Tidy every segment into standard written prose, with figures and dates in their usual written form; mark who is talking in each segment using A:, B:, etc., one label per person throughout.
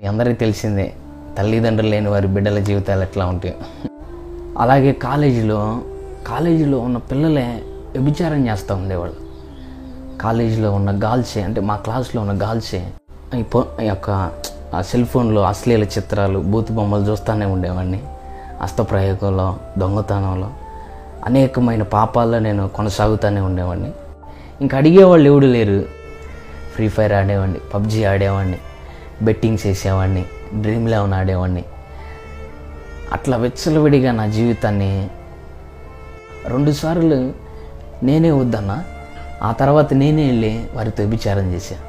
A: అందరికీ తెలిసిందే తల్లిదండ్రులు లేని వారి బిడ్డల జీవితాలు ఎట్లా ఉంటాయి. అలాగే కాలేజీలో ఉన్న పిల్లలే వ్యభిచారం చేస్తూ ఉండేవాళ్ళు. కాలేజీలో ఉన్న గర్ల్సే, అంటే మా క్లాస్లో ఉన్న గర్ల్సే ఈ యొక్క ఆ సెల్ ఫోన్లో అశ్లీల చిత్రాలు, బూతు బొమ్మలు చూస్తూనే ఉండేవాడిని. హస్తప్రయోగంలో, దొంగతనంలో, అనేకమైన పాపాల్లో నేను కొనసాగుతూనే ఉండేవాడిని. ఇంకా అడిగేవాళ్ళు ఎవడు లేరు. ఫ్రీ ఫైర్ ఆడేవాడిని, పబ్జీ ఆడేవాడిని, బెట్టింగ్స్ వేసేవాడిని, డ్రీమ్ 11 ఆడేవాడిని. అట్లా విచ్చలవిడిగా నా జీవితాన్ని 2 సార్లు నేనే వద్దన్నా. ఆ తర్వాత నేనే వెళ్ళి వారితో వ్యభిచారం చేశాను.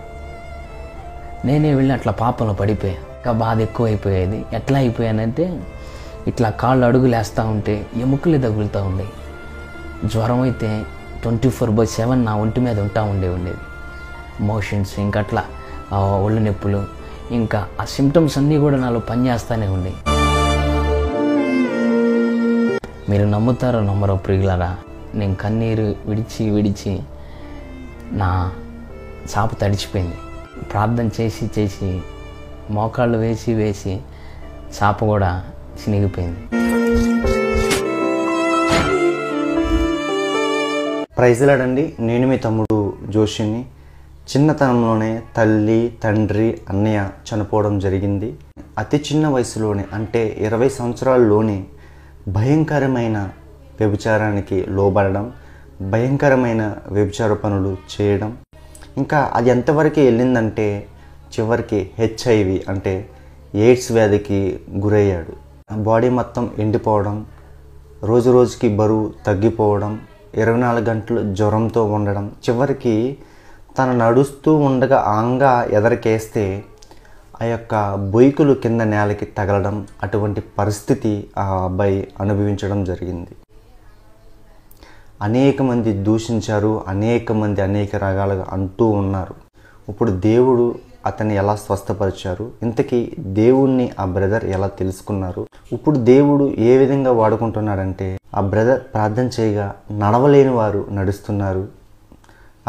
A: నేనే వెళ్ళి అట్లా పాపంలో పడిపోయా. ఇంకా బాధ ఎక్కువైపోయేది. ఎట్లా అయిపోయానంటే ఇట్లా కాళ్ళు అడుగులు వేస్తూ ఉంటే ఎముకలే తగులుతూ ఉండేవి. జ్వరం అయితే 24/7 నా ఒంటి మీద ఉండేది. మోషన్స్, ఇంకా అట్లా ఒళ్ళు నొప్పులు, ఇంకా ఆ సిమ్టమ్స్ అన్నీ కూడా నాలో పనిచేస్తూనే ఉండేవి. మీరు నమ్ముతారో నమ్మరో ప్రియులారా, నేను కన్నీరు విడిచి నా చాప తడిచిపోయింది. ప్రార్థన చేసి మోకాళ్ళు వేసి చాప కూడా చినిగిపోయింది.
B: ప్రైజ్ లార్డ్ అండి. నేను మీ తమ్ముడు జోషిని. చిన్నతనంలోనే తల్లి, తండ్రి, అన్నయ్య చనిపోవడం జరిగింది. అతి చిన్న వయసులోనే, అంటే 20 సంవత్సరాల్లోనే భయంకరమైన వ్యభిచారానికి లోబడడం, భయంకరమైన వ్యభిచార పనులు చేయడం. ఇంకా అది ఎంతవరకు వెళ్ళిందంటే చివరికి HIV అంటే ఎయిడ్స్ వ్యాధికి గురయ్యాడు. బాడీ మొత్తం ఎండిపోవడం, రోజుకి బరువు తగ్గిపోవడం, 24 గంటలు జ్వరంతో ఉండడం, చివరికి తను నడుస్తూ ఉండగా ఆంగా ఎదరికేస్తే ఆ యొక్క బొయ్కులు కింద నేలకి తగలడం, అటువంటి పరిస్థితి ఆ అబ్బాయి అనుభవించడం జరిగింది. అనేక మంది దూషించారు, అనేక మంది అనేక రకాలుగా అంటూ ఉన్నారు. ఇప్పుడు దేవుడు అతన్ని ఎలా స్వస్థపరిచారు, ఇంతకీ దేవుణ్ణి ఆ బ్రదర్ ఎలా తెలుసుకున్నారు, ఇప్పుడు దేవుడు ఏ విధంగా వాడుకుంటున్నాడంటే ఆ బ్రదర్ ప్రార్థన చేయగా నడవలేని వారు నడుస్తున్నారు,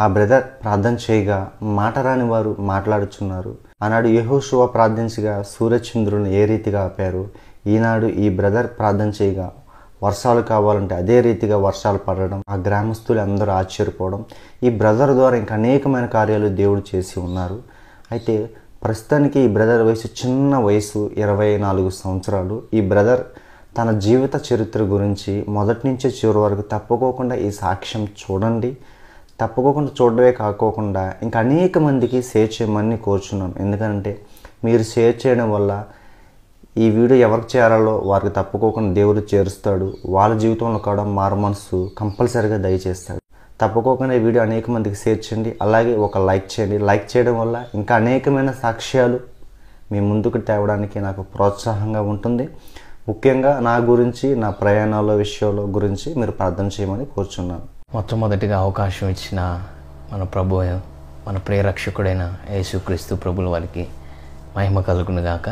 B: ఆ బ్రదర్ ప్రార్థన చేయగా మాటరాని వారు మాట్లాడుచున్నారు. ఆనాడు యెహోషువ ప్రార్థించగా సూర్యచంద్రులను ఏ రీతిగా ఆపారు, ఈనాడు ఈ బ్రదర్ ప్రార్థన చేయగా వర్షాలు కావాలంటే అదే రీతిగా వర్షాలు పడడం, ఆ గ్రామస్తులు అందరూ ఆశ్చర్యపోవడం, ఈ బ్రదర్ ద్వారా ఇంకా అనేకమైన కార్యాలు దేవుడు చేసి ఉన్నారు. అయితే ప్రస్తుతానికి ఈ బ్రదర్ వయసు చిన్న వయసు 24 సంవత్సరాలు. ఈ బ్రదర్ తన జీవిత చరిత్ర గురించి మొదటి నుంచి చివరి వరకు తప్పుకోకుండా ఈ సాక్ష్యం చూడండి. తప్పుకోకుండా చూడడమే కాకోకుండా ఇంకా అనేక మందికి షేర్ చేయమని కోరుచున్నాను. ఎందుకంటే మీరు షేర్ చేయడం వల్ల ఈ వీడియో ఎవరికి చేరాలో వారికి తప్పుకోకుండా దేవుడు చేరుస్తాడు. వాళ్ళ జీవితంలో కూడా మారు మనసు కంపల్సరీగా దయచేస్తాడు. తప్పుకోకుండా ఈ వీడియో అనేక మందికి షేర్ చేయండి. అలాగే ఒక లైక్ చేయండి. లైక్ చేయడం వల్ల ఇంకా అనేకమైన సాక్ష్యాలు మీ ముందుకు తేవడానికి నాకు ప్రోత్సాహంగా ఉంటుంది. ముఖ్యంగా నా గురించి, నా ప్రయాణాల విషయాల గురించి మీరు ప్రార్థన చేయమని కోరుచున్నాను.
A: మొట్టమొదటిగా అవకాశం ఇచ్చిన మన ప్రభు, మన ప్రియరక్షకుడైన యేసుక్రీస్తు ప్రభుల వారికి మహిమ కలుగును గాక.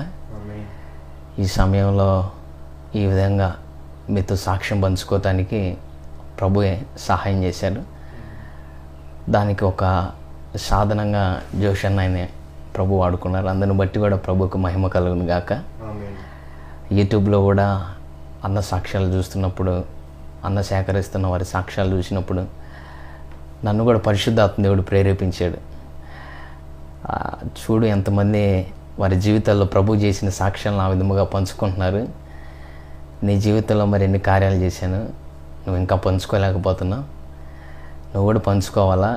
A: ఈ సమయంలో ఈ విధంగా మీతో సాక్ష్యం పంచుకోవటానికి ప్రభువే సహాయం చేశాడు. దానికి ఒక సాధనంగా జోషన్ ఆయనే ప్రభు వాడుకున్నారు. అందరిని బట్టి కూడా ప్రభుకు మహిమ కలుగును గాక. యూట్యూబ్లో కూడా అన్న సాక్ష్యాలు చూస్తున్నప్పుడు, అన్న సేకరిస్తున్న వారి సాక్ష్యాలు చూసినప్పుడు నన్ను కూడా పరిశుద్ధాత్మ దేవుడు ప్రేరేపించాడు. చూడు ఎంతమంది వారి జీవితాల్లో ప్రభు చేసిన సాక్ష్యాలను ఆ విధముగా పంచుకుంటున్నారు. నీ జీవితంలో మరి ఎన్ని కార్యాలు చేశాను, నువ్వు ఇంకా పంచుకోలేకపోతున్నావు. నువ్వు కూడా పంచుకోవాలా.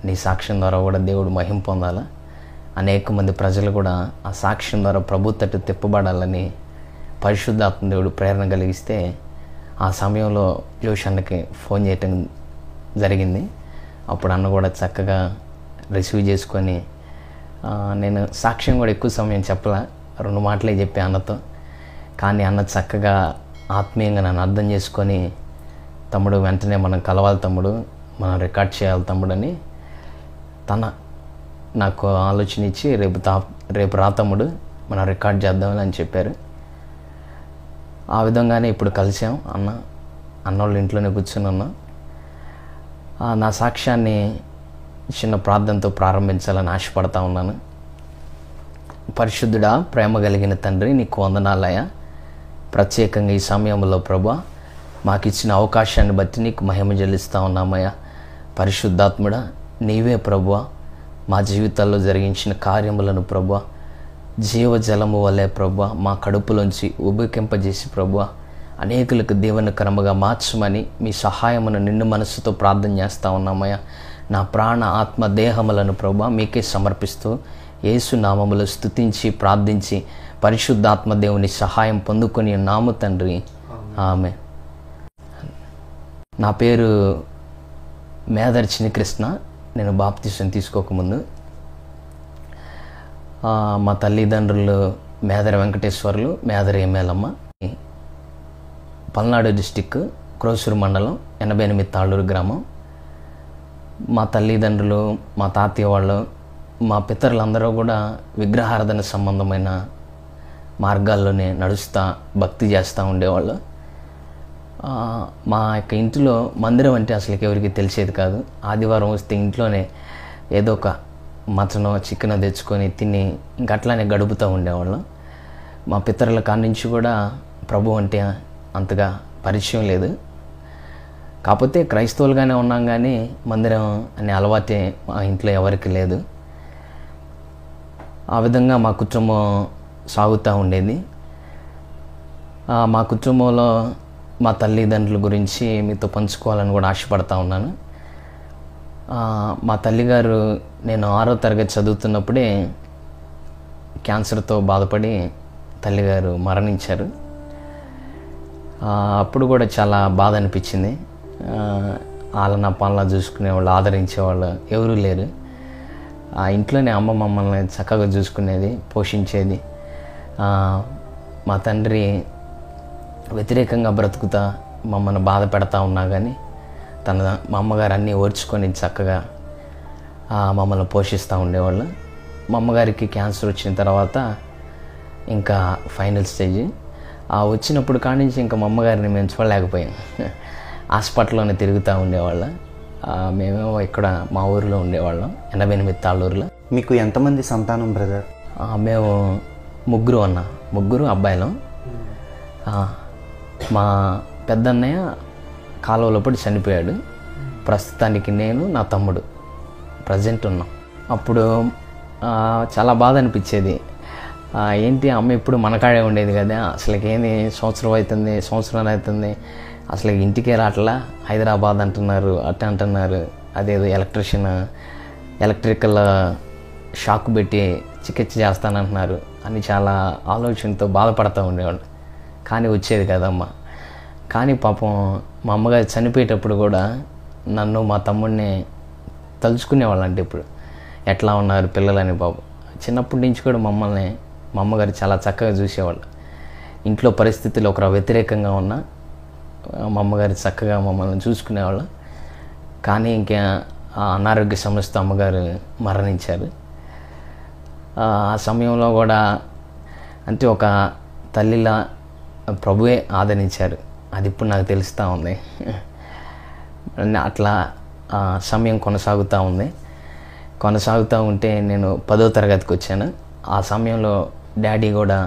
A: నీ సాక్ష్యం ద్వారా కూడా దేవుడు మహిమ పొందాలా. అనేక మంది ప్రజలు కూడా ఆ సాక్ష్యం ద్వారా ప్రభు తట్టు తిప్పబడాలని పరిశుద్ధాత్మ దేవుడు ప్రేరణ కలిగిస్తే ఆ సమయంలో జోష్ అన్నకి ఫోన్ చేయటం జరిగింది. అప్పుడు అన్న కూడా చక్కగా రిసీవ్ చేసుకొని, నేను సాక్ష్యం కూడా ఎక్కువ సమయం చెప్పలా, 2 మాటలే చెప్పి అన్నతో. కానీ అన్న చక్కగా ఆత్మీయంగా నన్ను అర్థం చేసుకొని, తమ్ముడు వెంటనే మనం కలవాలి తమ్ముడు, మనం రికార్డ్ చేయాలి తమ్ముడు అని నాకు ఆలోచన ఇచ్చి రేపు రా తమ్ముడు మనం రికార్డ్ చేద్దామని అని చెప్పారు. ఆ విధంగానే ఇప్పుడు కలిసాం. అన్నోళ్ళ ఇంట్లోనే కూర్చొని ఉన్నాం. నా సాక్ష్యాన్ని చిన్న ప్రార్థనతో ప్రారంభించాలని ఆశపడతా ఉన్నాను. పరిశుద్ధుడా, ప్రేమ కలిగిన తండ్రి, నీకు వందనాలయ్యా. ప్రత్యేకంగా ఈ సమయంలో ప్రభా మాకు ఇచ్చిన అవకాశాన్ని బట్టి నీకు మహిమ చెల్లిస్తూ ఉన్నామయ్యా. పరిశుద్ధాత్ముడా, నీవే ప్రభువా మా జీవితాల్లో జరిగించిన కార్యములను ప్రభువా జీవజలము వలె ప్రభువా మా కడుపులోంచి ఉబికింపజేసి ప్రభువా అనేకులకు దీవెనకరముగా మార్చమని మీ సహాయమును నిండు మనస్సుతో ప్రార్థన చేస్తూ ఉన్నామయ్యా. నా ప్రాణ ఆత్మ దేహములను ప్రభువా మీకే సమర్పిస్తూ యేసు నామములో స్తుతించి ప్రార్థించి పరిశుద్ధాత్మ దేవుని సహాయం పొందుకొని నాము తండ్రి, ఆమె. నా పేరు మేదర్ చిన్నకృష్ణ. నేను బాప్తిసం తీసుకోకముందు మా తల్లిదండ్రులు మేదర వెంకటేశ్వర్లు, మేదర ఏమేలమ్మ. పల్నాడు డిస్టిక్, క్రోసూరు మండలం, 88 తాళ్ళూరు గ్రామం. మా తల్లిదండ్రులు, మా తాతయ్య వాళ్ళు, మా పితరులందరూ కూడా విగ్రహారాధన సంబంధమైన మార్గాల్లోనే నడుస్తూ భక్తి చేస్తూ ఉండేవాళ్ళు. మా యొక్క ఇంటిలో మందిరం అంటే అసలు ఎవరికి తెలిసేది కాదు. ఆదివారం వస్తే ఇంట్లోనే ఏదో ఒక మటనో చికెనో తెచ్చుకొని తిని ఇంకట్లానే గడుపుతూ ఉండేవాళ్ళం. మా పితరుల కాడి నుంచి కూడా ప్రభు అంటే అంతగా పరిచయం లేదు. కాకపోతే క్రైస్తవులుగానే ఉన్నాం, కానీ మందిరం అనే అలవాటే మా ఇంట్లో ఎవరికి లేదు. ఆ విధంగా మా కుటుంబం సాగుతూ ఉండేది. మా కుటుంబంలో మా తల్లిదండ్రుల గురించి మీతో పంచుకోవాలని కూడా ఆశపడతా ఉన్నాను. మా తల్లిగారు నేను 6వ తరగతి చదువుతున్నప్పుడే క్యాన్సర్తో బాధపడి తల్లిగారు మరణించారు. అప్పుడు కూడా చాలా బాధ అనిపించింది. వాళ్ళ పాలన చూసుకునేవాళ్ళు, ఆదరించేవాళ్ళు ఎవరూ లేరు. ఆ ఇంట్లోనే అమ్మ మమ్మల్ని చక్కగా చూసుకునేది, పోషించేది. మా తండ్రి వ్యతిరేకంగా బ్రతుకుతా మమ్మల్ని బాధ పెడతా ఉన్నా కానీ మా అమ్మగారు అన్నీ ఓర్చుకొని చక్కగా మమ్మల్ని పోషిస్తూ ఉండేవాళ్ళు. మా అమ్మగారికి క్యాన్సర్ వచ్చిన తర్వాత ఇంకా ఫైనల్ స్టేజ్ వచ్చినప్పుడు కాడి నుంచి ఇంకా మా అమ్మగారిని మేము చూడలేకపోయాం. హాస్పిటల్లోనే తిరుగుతూ ఉండేవాళ్ళం. మేమేమో ఇక్కడ మా ఊరిలో ఉండేవాళ్ళం, 88 తాళ్ళూరులో.
B: మీకు ఎంతమంది సంతానం బ్రదర్?
A: మేము ముగ్గురు అబ్బాయిలం. మా పెద్దన్నయ్య కాలువలో పడి చనిపోయాడు. ప్రస్తుతానికి నేను, నా తమ్ముడు ప్రజెంట్ ఉన్నాం. అప్పుడు చాలా బాధ అనిపించేది. ఏంటి అమ్మ ఇప్పుడు మనకాడే ఉండేది కదా, అసలుకి ఏంది సంవత్సరం అవుతుంది అసలు ఇంటికే రావట్లా, హైదరాబాద్ అంటున్నారు, అట్లా అంటున్నారు, అదేదో ఎలక్ట్రికల్ షాక్ పెట్టి చికిత్స చేస్తానంటున్నారు అని చాలా ఆలోచనతో బాధపడతా ఉండేవాళ్ళు. కానీ వచ్చేది కదమ్మా. కానీ పాపం మా అమ్మగారు చనిపోయేటప్పుడు కూడా నన్ను, మా తమ్ముడిని తలుచుకునేవాళ్ళు. అంటే ఇప్పుడు ఎట్లా ఉన్నారు పిల్లలని. పాపం చిన్నప్పటి నుంచి కూడా మమ్మల్ని మా అమ్మగారు చాలా చక్కగా చూసేవాళ్ళు. ఇంట్లో పరిస్థితులు ఒకరు వ్యతిరేకంగా ఉన్నా మా అమ్మగారు చక్కగా మమ్మల్ని చూసుకునేవాళ్ళు. కానీ ఇంకా అనారోగ్య సమస్యతో అమ్మగారు మరణించారు. ఆ సమయంలో కూడా అంటే ఒక తల్లిలా ప్రభువే ఆదరించారు. అది ఇప్పుడు నాకు తెలుస్తూ ఉంది. అట్లా సమయం కొనసాగుతూ ఉంటే నేను 10వ తరగతికి వచ్చాను. ఆ సమయంలో డాడీ కూడా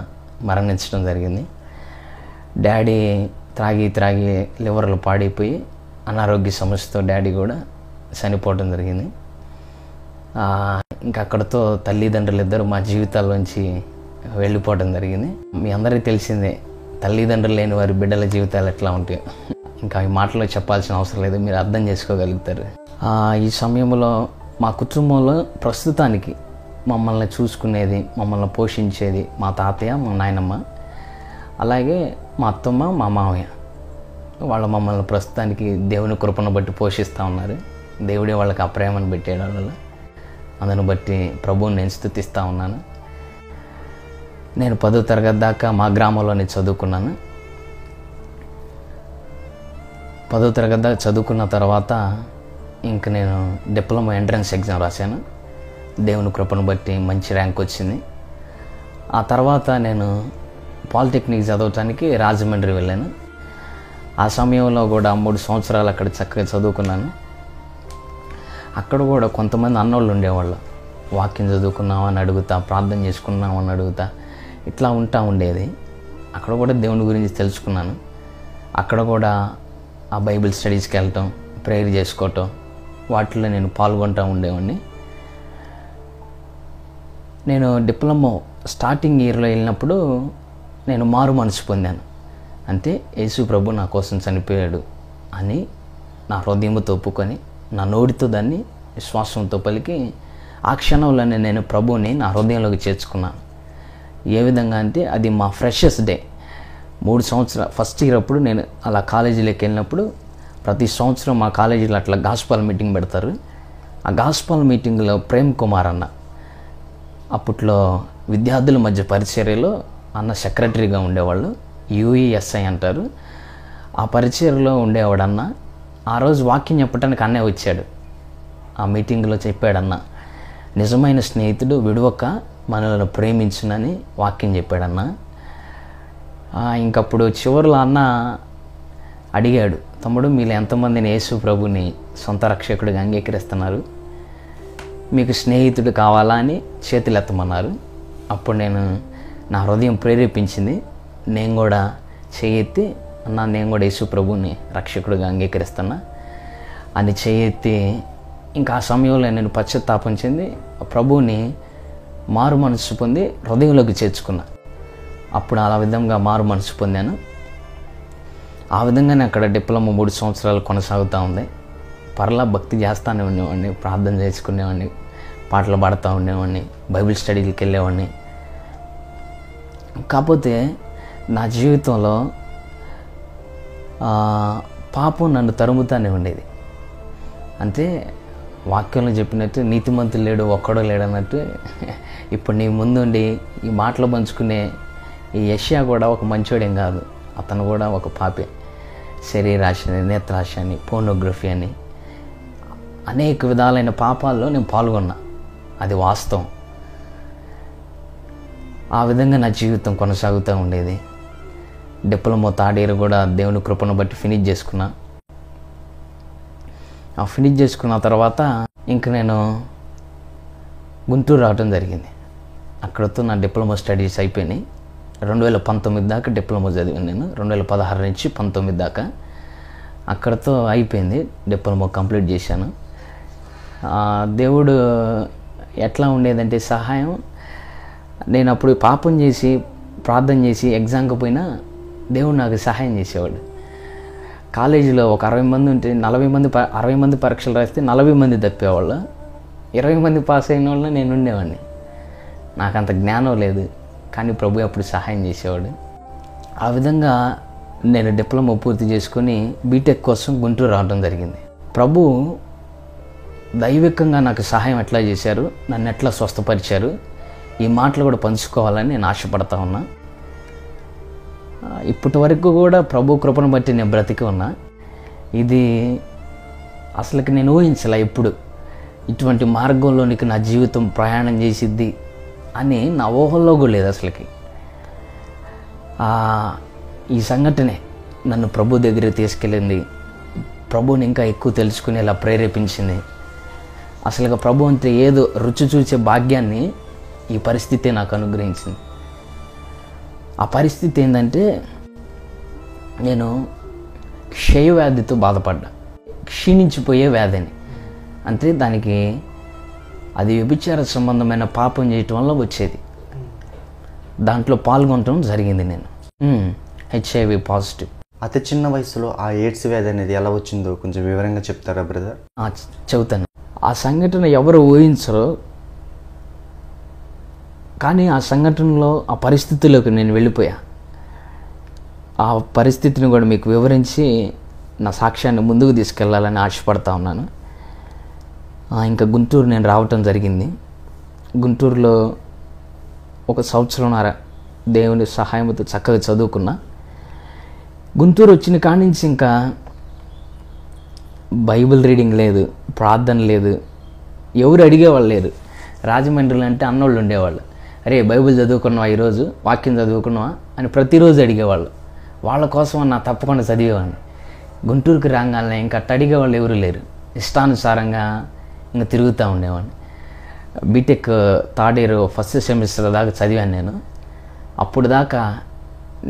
A: మరణించడం జరిగింది. డాడీ త్రాగి లివర్లు పాడైపోయి అనారోగ్య సమస్యతో డాడీ కూడా చనిపోవడం జరిగింది. ఇంకా అక్కడితో తల్లిదండ్రులు ఇద్దరు మా జీవితాల్లోంచి వెళ్ళిపోవడం జరిగింది. మీ అందరికీ తెలిసిందే తల్లిదండ్రులు లేని వారి బిడ్డల జీవితాలు ఎట్లా ఉంటాయో. ఇంకా ఈ మాటలో చెప్పాల్సిన అవసరం లేదు, మీరు అర్థం చేసుకోగలుగుతారు. ఈ సమయంలో మా కుటుంబంలో ప్రస్తుతానికి మమ్మల్ని చూసుకునేది, మమ్మల్ని పోషించేది మా తాతయ్య, మా నాయనమ్మ, అలాగే మా అత్తమ్మ, మా మామయ్య. వాళ్ళు మమ్మల్ని ప్రస్తుతానికి దేవుని కృపను బట్టి పోషిస్తూ ఉన్నారు. దేవుడే వాళ్ళకి ఆ ప్రేమను పెట్టాడు. వాళ్ళ అందును బట్టి ప్రభువుని నేను స్తుతిస్తూ ఉన్నాను. నేను 10వ తరగతి దాకా మా గ్రామంలోనే చదువుకున్నాను. 10వ తరగతి దాకా చదువుకున్న తర్వాత ఇంక నేను డిప్లొమా ఎంట్రన్స్ ఎగ్జామ్ రాశాను. దేవుని కృపను బట్టి మంచి ర్యాంక్ వచ్చింది. ఆ తర్వాత నేను పాలిటెక్నిక్ చదవటానికి రాజమండ్రి వెళ్ళాను. ఆ సమయంలో కూడా 3 సంవత్సరాలు అక్కడ చక్కగా చదువుకున్నాను. అక్కడ కూడా కొంతమంది అన్నోళ్ళు ఉండేవాళ్ళు. వాక్యం చదువుకున్నామని అడుగుతా, ప్రార్థన చేసుకున్నామని అడుగుతా, ఇట్లా ఉండేది. అక్కడ కూడా దేవుని గురించి తెలుసుకున్నాను. అక్కడ కూడా ఆ బైబిల్ స్టడీస్కి వెళ్ళటం, ప్రేయర్ చేసుకోవటం, వాటిలో నేను పాల్గొంటూ ఉండేవాడిని. నేను డిప్లొమా స్టార్టింగ్ ఇయర్లో వెళ్ళినప్పుడు నేను మారు మనసు పొందాను. అంటే యేసు ప్రభు నా కోసం చనిపోయాడు అని నా హృదయంతో ఒప్పుకొని, నా నోటితో దాన్ని విశ్వాసంతో పలికి, ఆ క్షణంలోనే నేను ప్రభువుని నా హృదయంలోకి చేర్చుకున్నాను. ఏ విధంగా అంటే అది మా ఫ్రెషెస్ డే. 3 సంవత్సరాలు ఫస్ట్ ఇయర్ అప్పుడు నేను అలా కాలేజీలోకి వెళ్ళినప్పుడు ప్రతి సంవత్సరం మా కాలేజీలో అట్లా గాస్పల్ మీటింగ్ పెడతారు. ఆ గాస్పల్ మీటింగ్లో ప్రేమ్ కుమార్ అన్న, అప్పట్లో విద్యార్థుల మధ్య పరిచర్యలో అన్న సెక్రటరీగా ఉండేవాళ్ళు, యూఈఎస్ఐ అంటారు. ఆ పరిచర్యలో ఉండేవాడన్న. ఆ రోజు వాక్యం చెప్పడానికి అన్నే వచ్చాడు. ఆ మీటింగ్లో చెప్పాడన్న, నిజమైన స్నేహితుడు విడవక మనల్ని ప్రేమించునని వాక్యం చెప్పాడన్న. ఇంకప్పుడు చివరిలో అన్న అడిగాడు, తమ్ముడు మీరు ఎంతమందిని యేసు ప్రభుని సొంత రక్షకుడిగా అంగీకరిస్తున్నారు, మీకు స్నేహితుడు కావాలా అని చేతులు ఎత్తమన్నారు. అప్పుడు నా హృదయం ప్రేరేపించింది, నేను కూడా చేయెత్తి, అన్న నేను కూడా యేసు ప్రభుని రక్షకుడిగా అంగీకరిస్తున్నా అని చేయెత్తి, ఇంకా ఆ సమయంలో నేను పశ్చాత్తాపం చెంది ప్రభువుని మారు మనసు పొంది హృదయంలోకి చేర్చుకున్నా. అప్పుడు అలా విధంగా మారు మనసు పొందాను. ఆ విధంగానే అక్కడ డిప్లొమా 3 సంవత్సరాలు కొనసాగుతూ ఉంది. పర్లా భక్తి చేస్తూనే ఉండేవాడిని, ప్రార్థన చేసుకునేవాడిని, పాటలు పాడుతూ ఉండేవాడిని, బైబిల్ స్టడీలకు వెళ్ళేవాడిని. కాకపోతే నా జీవితంలో పాపం నన్ను తరుముతూనే ఉండేది. అంటే వాక్యంలో చెప్పినట్టు నీతిమంతులు లేడు ఒక్కడో లేడన్నట్టు, ఇప్పుడు నీ ముందుండి ఈ మాటలు పంచుకునే ఈ యెషయా కూడా ఒక మంచోడేం కాదు, అతను కూడా ఒక పాపే. శరీరాశ అని, నేత్రాశ అని, పోర్నోగ్రఫీ అని అనేక విధాలైన పాపాల్లో నేను పాల్గొన్నా. అది వాస్తవం. ఆ విధంగా నా జీవితం కొనసాగుతూ ఉండేది. డిప్లొమా థర్డ్ ఇయర్ కూడా దేవుని కృపను బట్టి ఫినిష్ చేసుకున్నా. ఆ ఫినిష్ చేసుకున్న తర్వాత ఇంక నేను గుంటూరు రావడం జరిగింది. అక్కడతో నా డిప్లొమా స్టడీస్ అయిపోయినాయి. 2019 దాకా డిప్లొమా చదివాను నేను. 2016 నుంచి 19 దాకా అక్కడతో అయిపోయింది. డిప్లొమా కంప్లీట్ చేశాను. దేవుడు ఎట్లా ఉండేదంటే సహాయం, నేను అప్పుడు పాపం చేసి ప్రార్థన చేసి ఎగ్జామ్కి పోయినా దేవుడు నాకు సహాయం చేసేవాడు. కాలేజీలో ఒక 60 మంది ఉంటే 60 మంది పరీక్షలు రాస్తే 40 మంది తప్పేవాళ్ళు, 20 మంది పాస్ అయిన వాళ్ళు నేను ఉండేవాడిని. నాకు అంత జ్ఞానం లేదు, కానీ ప్రభు అప్పుడు సహాయం చేసేవాడు. ఆ విధంగా నేను డిప్లొమా పూర్తి చేసుకొని బీటెక్ కోసం గుంటూరు రావడం జరిగింది. ప్రభు దైవికంగా నాకు సహాయం ఎట్లా చేశారు, నన్ను ఎట్లా స్వస్థపరిచారు, ఈ మాటలు కూడా పంచుకోవాలని నేను ఆశపడతా ఉన్నా. ఇప్పటి వరకు కూడా ప్రభు కృపను బట్టి నేను బ్రతికి ఉన్నా. ఇది అసలుకి నేను ఊహించలే ఎప్పుడు ఇటువంటి మార్గంలోనికి నా జీవితం ప్రయాణం చేసిద్ది అని నా ఊహల్లో కూడా లేదు అసలుకి. ఈ సంఘటనే నన్ను ప్రభు దగ్గరికి తీసుకెళ్ళింది, ప్రభుని ఇంకా ఎక్కువ తెలుసుకునేలా ప్రేరేపించింది. అసలుగా ప్రభు అంటే ఏదో రుచి చూసే భాగ్యాన్ని ఈ పరిస్థితి నాకు అనుగ్రహించింది. ఆ పరిస్థితి ఏంటంటే, నేను క్షయవ్యాధితో బాధపడ్డా. క్షీణించిపోయే వ్యాధిని, అంటే దానికి అది వ్యభిచార సంబంధమైన పాపం చేయటం వల్ల వచ్చేది. దాంట్లో పాల్గొనటం జరిగింది. నేను HIV పాజిటివ్.
B: అతి చిన్న వయసులో ఆ ఎయిడ్స్ వ్యాధి అనేది ఎలా వచ్చిందో కొంచెం వివరంగా చెప్తారా బ్రదర్?
A: చెబుతాను. ఆ సంఘటన ఎవరు ఊహించరో, కానీ ఆ సంఘటనలో ఆ పరిస్థితిలోకి నేను వెళ్ళిపోయా. ఆ పరిస్థితిని కూడా మీకు వివరించి నా సాక్ష్యాన్ని ముందుకు తీసుకెళ్లాలని ఆశపడతా ఉన్నాను. ఇంకా గుంటూరు నేను రావటం జరిగింది. గుంటూరులో 1 సంవత్సరంన్నర దేవుని సహాయంతో చక్కగా చదువుకున్నా. గుంటూరు వచ్చిన కాడి నుంచి ఇంకా బైబిల్ రీడింగ్ లేదు, ప్రార్థన లేదు, ఎవరు అడిగేవాళ్ళు లేరు. రాజమండ్రిలో అంటే అన్నోళ్ళు ఉండేవాళ్ళు, అరే బైబిల్ చదువుకున్నావా, ఈరోజు వాక్యం చదువుకున్నావా అని ప్రతిరోజు అడిగేవాళ్ళు. వాళ్ళ కోసం నా తప్పకుండా చదివేవాడిని. గుంటూరుకి రాగానే ఇంకా అడిగేవాళ్ళు ఎవరు లేరు. ఇష్టానుసారంగా ఇంకా తిరుగుతూ ఉండేవాడిని. BTech third year first semester దాకా చదివాను నేను. అప్పుడు దాకా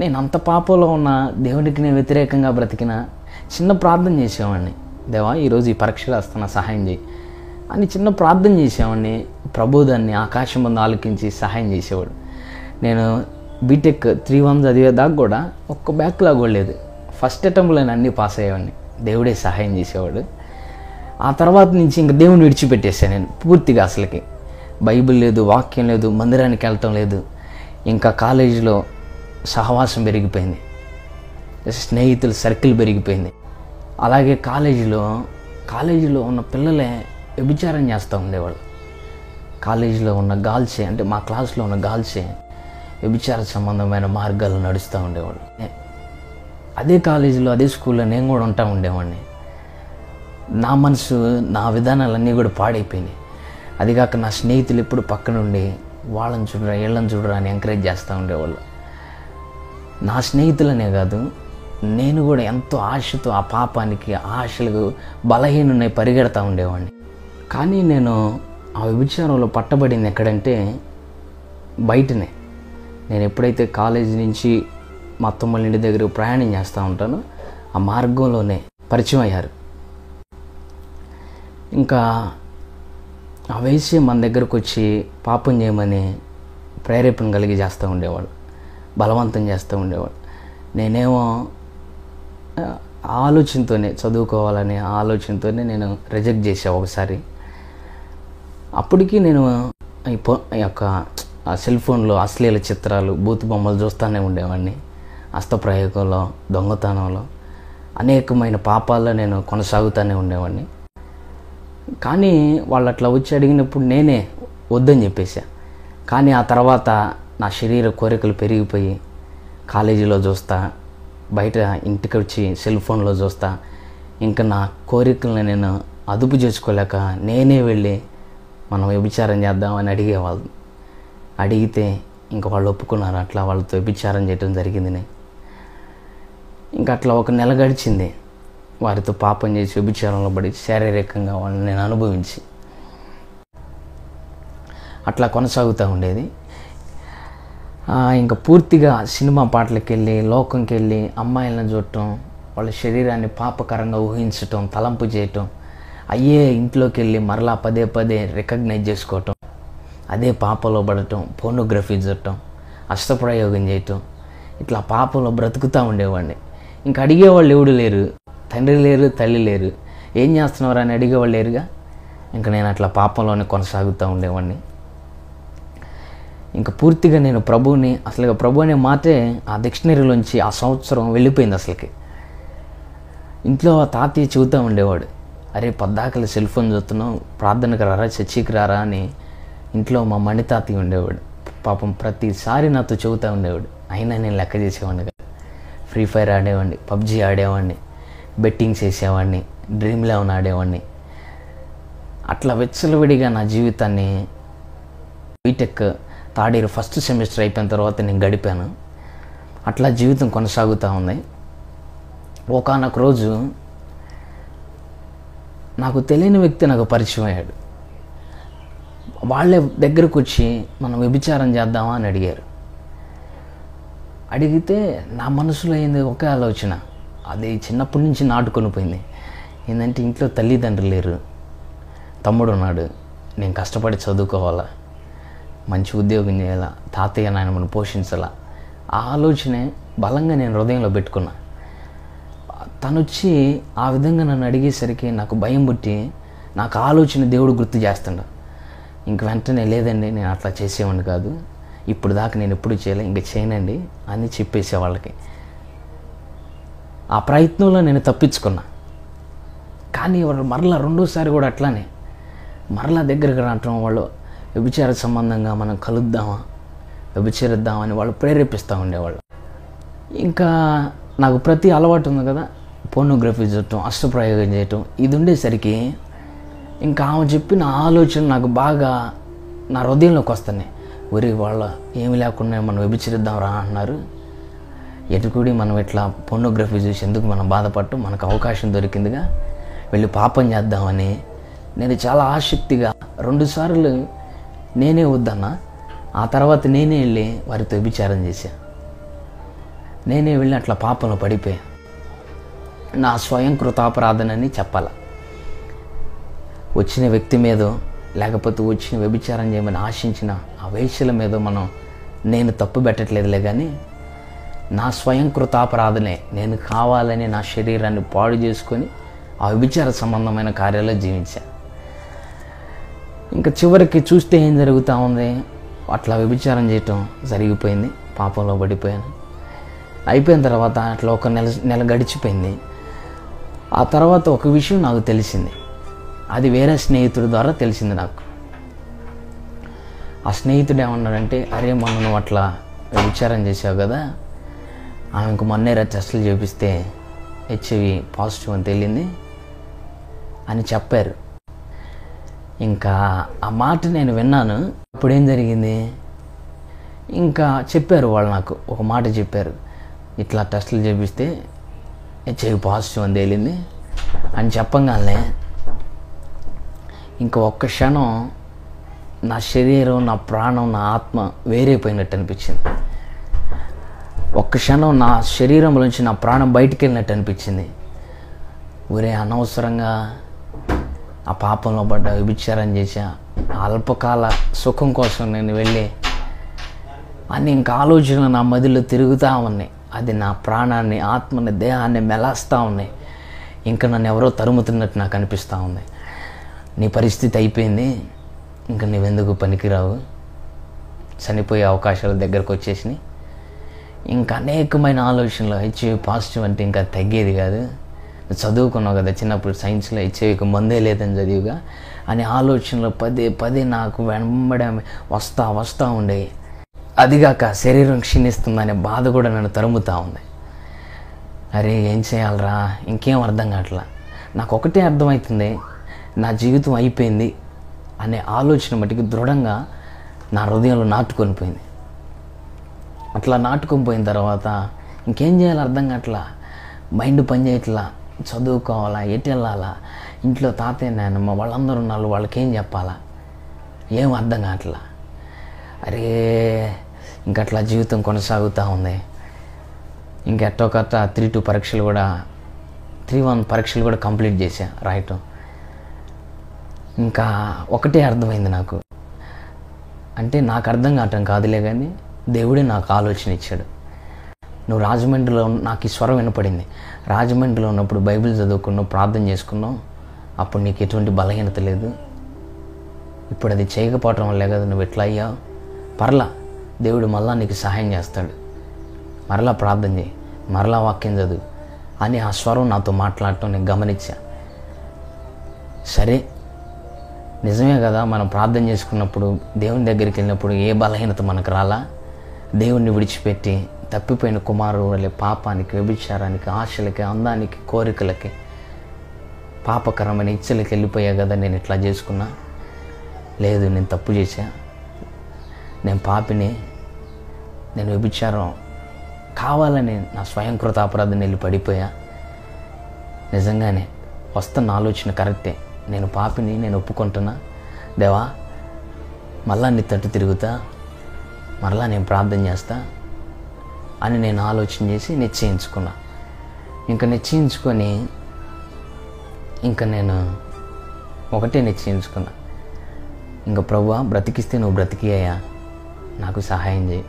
A: నేను అంత పాపంలో ఉన్న, దేవునికి నేను వ్యతిరేకంగా బ్రతికిన, చిన్న ప్రార్థన చేసేవాడిని. దేవా ఈరోజు ఈ పరీక్ష రాస్తున్నా సహాయం చేయి అని చిన్న ప్రార్థన చేసేవాడిని. ప్రభు దాన్ని ఆకాశం ముందు ఆలోకించి సహాయం చేసేవాడు. నేను బీటెక్ 3-1 చదివేదాకా కూడా ఒక్క బ్యాక్లాగ్ కూడా లేదు. ఫస్ట్ అటెంప్ట్లో నేను అన్నీ పాస్ అయ్యేవాడిని. దేవుడే సహాయం చేసేవాడు. ఆ తర్వాత నుంచి ఇంక దేవుని విడిచిపెట్టేసాను నేను పూర్తిగా. అసలుకి బైబిల్ లేదు, వాక్యం లేదు, మందిరానికి వెళ్ళటం లేదు. ఇంకా కాలేజీలో సహవాసం పెరిగిపోయింది, స్నేహితుల సర్కిల్ పెరిగిపోయింది. అలాగే కాలేజీలో ఉన్న పిల్లలే వ్యభిచారం చేస్తూ ఉండేవాళ్ళు. కాలేజీలో ఉన్న గర్ల్సే, అంటే మా క్లాస్లో ఉన్న గర్ల్సే వ్యభిచార సంబంధమైన మార్గాలు నడుస్తూ ఉండేవాళ్ళు. అదే కాలేజీలో, అదే స్కూల్లో నేను కూడా ఉంటా ఉండేవాడిని. నా మనసు, నా విధానాలన్నీ కూడా పాడైపోయినాయి. అదిగాక నా స్నేహితులు ఎప్పుడు పక్కనుండి వాళ్ళని చూడరా వీళ్ళని చూడరా అని ఎంకరేజ్ చేస్తూ ఉండేవాళ్ళు. నా స్నేహితులనే కాదు, నేను కూడా ఎంతో ఆశతో ఆ పాపానికి, ఆశలకు బలహీనున్నాయి పరిగెడతా ఉండేవాడిని. కానీ నేను ఆ వ్యభిచారంలో పట్టబడింది ఎక్కడంటే బయటనే. నేను ఎప్పుడైతే కాలేజీ నుంచి మా అత్తమ్మల ఇంటి దగ్గర ప్రయాణం చేస్తూ ఉంటానో ఆ మార్గంలోనే పరిచయం అయ్యారు. ఇంకా ఆ వయసే మన దగ్గరకు వచ్చి పాపం చేయమని ప్రేరేపణ కలిగి చేస్తూ ఉండేవాడు, బలవంతం చేస్తూ ఉండేవాడు. నేనేమో ఆలోచనతోనే, చదువుకోవాలనే ఆలోచనతోనే నేను రిజెక్ట్ చేసా ఒకసారి. అప్పటికి నేను ఈ యొక్క సెల్ ఫోన్లో అశ్లీల చిత్రాలు, బూతు బొమ్మలు చూస్తూనే ఉండేవాడిని. హస్తప్రయోగంలో, దొంగతనంలో, అనేకమైన పాపాల్లో నేను కొనసాగుతూనే ఉండేవాడిని. కానీ వాళ్ళు అట్లా వచ్చి అడిగినప్పుడు నేనే వద్దని చెప్పేసా. కానీ ఆ తర్వాత నా శరీర కోరికలు పెరిగిపోయి కాలేజీలో చూస్తా, బయట ఇంటికి వచ్చి సెల్ ఫోన్లో చూస్తా. ఇంకా నా కోరికలను నేను అదుపు చేసుకోలేక నేనే వెళ్ళి మనం వ్యభిచారం చేద్దామని అడిగేవాళ్ళు. అడిగితే ఇంకా వాళ్ళు ఒప్పుకున్నారు. అట్లా వాళ్ళతో వ్యభిచారం చేయడం జరిగింది. ఇంకా అట్లా 1 నెల గడిచింది. వారితో పాపం చేసి వ్యభిచారంలో పడి శారీరకంగా వాళ్ళని నేను అనుభవించి అట్లా కొనసాగుతూ ఉండేది. ఇంకా పూర్తిగా సినిమా పాటలకు వెళ్ళి, లోకంకి వెళ్ళి అమ్మాయిలను చూడటం, వాళ్ళ శరీరాన్ని పాపకరంగా ఊహించటం, తలంపు చేయటం, అయ్యే ఇంట్లోకి వెళ్ళి మరలా పదే పదే రికగ్నైజ్ చేసుకోవటం, అదే పాపలో పడటం, పోర్నోగ్రఫీ చూడటం, హస్తప్రయోగం చేయటం, ఇట్లా పాపంలో బ్రతుకుతూ ఉండేవాడిని. ఇంకా అడిగేవాళ్ళు ఎవడు లేరు, తండ్రి లేరు, తల్లి లేరు. ఏం చేస్తున్నారు అని అడిగేవాళ్ళు లేరుగా. ఇంకా నేను అట్లా పాపంలోనే కొనసాగుతూ ఉండేవాడిని. ఇంకా పూర్తిగా నేను ప్రభువుని, అసలు ప్రభు అనే మాటే ఆ డిక్షనరీలోంచి ఆ సంవత్సరం వెళ్ళిపోయింది. అసలుకి ఇంట్లో తాతయ్య చెబుతూ ఉండేవాడు, అరే పద్దాకలు సెల్ ఫోన్ చూస్తున్నావు, ప్రార్థనకు రారా, చర్చికి రారా అని ఇంట్లో మా మణి తాతయ్య ఉండేవాడు. పాపం ప్రతిసారి నాతో చెబుతూ ఉండేవాడు. అయినా నేను లెక్క చేసేవాడిని కదా. ఫ్రీ ఫైర్ ఆడేవాడిని, పబ్జీ ఆడేవాడిని, బెట్టింగ్స్ వేసేవాడిని, డ్రీమ్ 11 ఆడేవాడిని. అట్లా విచ్చలవిడిగా నా జీవితాన్ని BTech third year first semester అయిపోయిన తర్వాత నేను గడిపాను. అట్లా జీవితం కొనసాగుతూ ఉంది. ఒకానొక రోజు నాకు తెలియని వ్యక్తి నాకు పరిచయం అయ్యాడు. వాళ్ళే దగ్గరకు వచ్చి మనం వ్యభిచారం చేద్దామా అని అడిగారు. అడిగితే నా మనసులో ఏంది ఒకే ఆలోచన, అది చిన్నప్పటి నుంచి నాటుకొని పోయింది. ఏంటంటే ఇంట్లో తల్లిదండ్రులు లేరు, తమ్ముడు ఉన్నాడు, నేను కష్టపడి చదువుకోవాలా, మంచి ఉద్యోగం చేయాలా, తాతయ్య నాయనమ్మను పోషించాలా. ఆ ఆలోచనే బలంగా నేను హృదయంలో పెట్టుకున్నా. తను వచ్చి ఆ విధంగా నన్ను అడిగేసరికి నాకు భయం పుట్టి నాకు ఆలోచన దేవుడు గుర్తు చేస్తుండ. ఇంక వెంటనే లేదండి నేను అట్లా చేసేవాడిని కాదు, ఇప్పుడు దాకా నేను ఎప్పుడు చేయలే, ఇంక చేయనండి అని చెప్పేసే వాళ్ళకి. ఆ ప్రయత్నంలో నేను తప్పించుకున్నా. కానీ వాళ్ళు మరలా రెండోసారి కూడా అట్లానే మరలా దగ్గరకు రావటం, వాళ్ళు వ్యభిచార సంబంధంగా మనం కలుద్దామా, వ్యభిచరిద్దామని వాళ్ళు ప్రేరేపిస్తూ ఉండేవాళ్ళు. ఇంకా నాకు ప్రతి అలవాటు ఉంది కదా, పోర్నోగ్రఫీ చూడటం, హస్తప్రయోగం చేయటం, ఇది ఉండేసరికి ఇంకా ఆమె చెప్పిన ఆలోచన నాకు బాగా నా హృదయంలోకి వస్తున్నాయి. ఒరే వాళ్ళ ఏమి లేకుండా మనం వ్యభిచరిద్దాం రా అన్నారు, ఎటుకూడి మనం ఇట్లా పోర్నోగ్రఫీ చూసి ఎందుకు మనం బాధపడటం, మనకు అవకాశం దొరికిందిగా, వెళ్ళి పాపం చేద్దామని నేను చాలా ఆసక్తిగా 2 సార్లు నేనే వద్దన్నా. ఆ తర్వాత నేనే వెళ్ళి వారితో వ్యభిచారం చేశా. నేనే వెళ్ళి అట్లా పాపంలో పడిపోయా. నా స్వయం కృతాపరాధనని చెప్పాల. వచ్చిన వ్యక్తి మీదో లేకపోతే వచ్చిన వ్యభిచారం చేయమని ఆశించిన ఆ వేశ్యల మీదో నేను తప్పు పెట్టట్లేదులే, కానీ నా స్వయం కృతాపరాధనే. నేను కావాలని నా శరీరాన్ని పాడు చేసుకొని ఆ వ్యభిచార సంబంధమైన కార్యాల్లో జీవించా. ఇంకా చివరికి చూస్తే ఏం జరుగుతూ ఉంది, అట్లా వ్యభిచారం చేయటం జరిగిపోయింది, పాపంలో పడిపోయాను. అయిపోయిన తర్వాత అట్లా ఒక నెల గడిచిపోయింది. ఆ తర్వాత ఒక విషయం నాకు తెలిసింది. అది వేరే స్నేహితుడి ద్వారా తెలిసింది నాకు. ఆ స్నేహితుడు ఏమన్నాడంటే, అరే మొన్న నువ్వు అట్లా వ్యభిచారం చేసావు కదా, ఆమెకు మొన్నేరా టెస్టులు చేపిస్తే హెచ్ఐవి పాజిటివ్ అని తేలింది అని చెప్పారు. ఇంకా ఆ మాట నేను విన్నాను. ఇప్పుడు ఏం జరిగింది, ఇంకా చెప్పారు వాళ్ళు నాకు ఒక మాట చెప్పారు, ఇట్లా టెస్టులు చేపిస్తే హెచ్ఐవి పాజిటివ్ అని తేలింది అని చెప్పగానే ఇంకా ఒక్క క్షణం నా శరీరం, నా ప్రాణం, నా ఆత్మ వేరైపోయినట్టు అనిపించింది. ఒక్క క్షణం నా శరీరంలోంచి నా ప్రాణం బయటికి వెళ్ళినట్టు అనిపించింది. ఒరే, అనవసరంగా ఆ పాపంలో పడ్డ, వ్యభిచారం చేశా, అల్పకాల సుఖం కోసం నేను వెళ్ళి అని ఇంకా ఆలోచనలు నా మదిలో తిరుగుతూ ఉన్నాయి. అది నా ప్రాణాన్ని, ఆత్మని, దేహాన్ని మెలాస్తూ ఉన్నాయి. ఇంకా నన్ను ఎవరో తరుముతున్నట్టు నాకు అనిపిస్తూ ఉంది. నీ పరిస్థితి అయిపోయింది, ఇంకా నువ్వెందుకు పనికిరావు, చనిపోయే అవకాశాలు దగ్గరకు వచ్చేసినాయి. ఇంకా అనేకమైన ఆలోచనలు, హెచ్ఐవి పాజిటివ్ అంటే ఇంకా తగ్గేది కాదు, నువ్వు చదువుకున్నావు కదా చిన్నప్పుడు సైన్స్లో, హెచ్ఐవికి మందే లేదని చదివిగా అనే ఆలోచనలు పదే నాకు వెంబడే వస్తూ ఉండేవి. అదిగాక శరీరం క్షీణిస్తుందనే బాధ కూడా నన్ను తరుముతూ ఉంది. అరే ఏం చేయాలరా, ఇంకేం అర్థం కావట్లా. నాకు ఒకటే అర్థమవుతుంది, నా జీవితం అయిపోయింది అనే ఆలోచన మటుకు దృఢంగా నా హృదయంలో నాటుకొని పోయింది. అట్లా నాటుకొని పోయిన తర్వాత ఇంకేం చేయాలో అర్థం కావట్లా, మైండ్ పని చేయట్లా, చదువుకోవాలా, ఎటు వెళ్ళాలా, ఇంట్లో తాతయ్య నాయనమ్మ వాళ్ళందరూ ఉన్నారు, వాళ్ళకేం చెప్పాలా, ఏం అర్థం కావట్లా. అరే ఇంకట్లా జీవితం కొనసాగుతూ ఉంది. ఇంకెట్టో కట్ట 3-2 పరీక్షలు కూడా 3-1 పరీక్షలు కూడా కంప్లీట్ చేశా రాయటం. ఇంకా ఒకటే అర్థమైంది నాకు, అంటే నాకు అర్థం కావటం కాదులే కానీ దేవుడే నాకు ఆలోచన ఇచ్చాడు. నువ్వు రాజమండ్రిలో, నాకు ఈ స్వరం వినపడింది, రాజమండ్రిలో ఉన్నప్పుడు బైబిల్ చదువుకున్నావు, ప్రార్థన చేసుకున్నావు, అప్పుడు నీకు ఎటువంటి బలహీనత లేదు. ఇప్పుడు అది చేయకపోవటం వల్లే కదా నువ్వు ఎట్లా అయ్యావు. పర్లా దేవుడు మళ్ళా నీకు సహాయం చేస్తాడు, మరలా ప్రార్థన చేయి, మరలా వాక్యం చదువు అని ఆ స్వరం నాతో మాట్లాడటం నేను గమనించా. సరే నిజమే కదా, మనం ప్రార్థన చేసుకున్నప్పుడు, దేవుని దగ్గరికి వెళ్ళినప్పుడు ఏ బలహీనత మనకు రాలా. దేవుణ్ణి విడిచిపెట్టి తప్పిపోయిన కుమారుడు వల్లే పాపానికి, వ్యభిచారానికి, ఆశలకి, అందానికి, కోరికలకి, పాపకరమైన ఇచ్చలకి వెళ్ళిపోయా కదా నేను ఇట్లా చేసుకున్నా. లేదు, నేను తప్పు చేశా, నేను పాపిని, నేను వ్యభిచారం కావాలని నా స్వయంకృత అపరాధం వెళ్ళి పడిపోయా. నిజంగానే వస్తున్న ఆలోచన కరెక్టే, నేను పాపిని, నేను ఒప్పుకుంటున్నా దేవా, మళ్ళా నీ తట్టు తిరుగుతా, మరలా నేను ప్రార్థన చేస్తా అని నేను ఆలోచన చేసి నిశ్చయించుకున్నా. ఇంకా నిశ్చయించుకొని ఇంకా నేను ఒకటే నిశ్చయించుకున్నా, ఇంకా ప్రభువా బ్రతికిస్తే నువ్వు బ్రతికియ్యా, నాకు సహాయం చేయి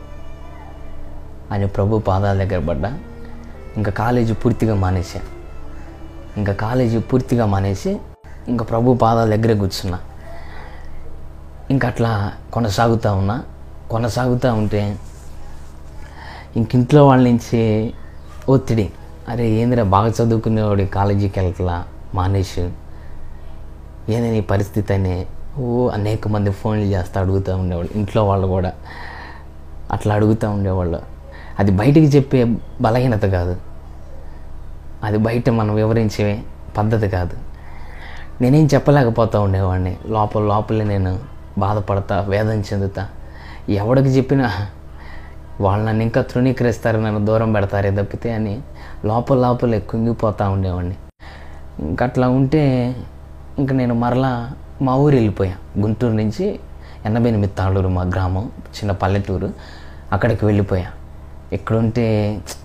A: అని ప్రభు పాదాల దగ్గర పడ్డా. ఇంకా కాలేజీ పూర్తిగా మానేసి ఇంకా ప్రభు పాదాల దగ్గరే కూర్చున్నా. ఇంక అట్లా కొనసాగుతూ ఉంటే ఇంట్లో వాళ్ళ నుంచి ఒత్తిడి, అరే ఏందిరా బాగా చదువుకునేవాడు కాలేజీకి వెళ్ళట్లా, మానేసి, ఏంది నీ పరిస్థితి అని అనేక మంది ఫోన్లు చేస్తూ అడుగుతూ ఉండేవాళ్ళు. ఇంట్లో వాళ్ళు కూడా అట్లా అడుగుతూ ఉండేవాళ్ళు. అది బయటికి చెప్పే బలహీనత కాదు, అది బయట మనం వివరించే పద్ధతి కాదు. నేనేం చెప్పలేకపోతూ ఉండేవాడిని, లోపలే నేను బాధపడతా, వేదన చెందుతా. ఎవడికి చెప్పినా వాళ్ళు నన్ను ఇంకా తృణీకరిస్తారు, నన్ను దూరం పెడతారే తప్పితే అని లోపలే కుంగిపోతూ ఉండేవాడిని. ఇంకట్లా ఉంటే ఇంక నేను మరలా మా ఊరు వెళ్ళిపోయా. గుంటూరు నుంచి ఎన్నబెనిమిత్తాళ్ళూరు మా గ్రామం, చిన్న పల్లెటూరు. అక్కడికి వెళ్ళిపోయా. ఎక్కడుంటే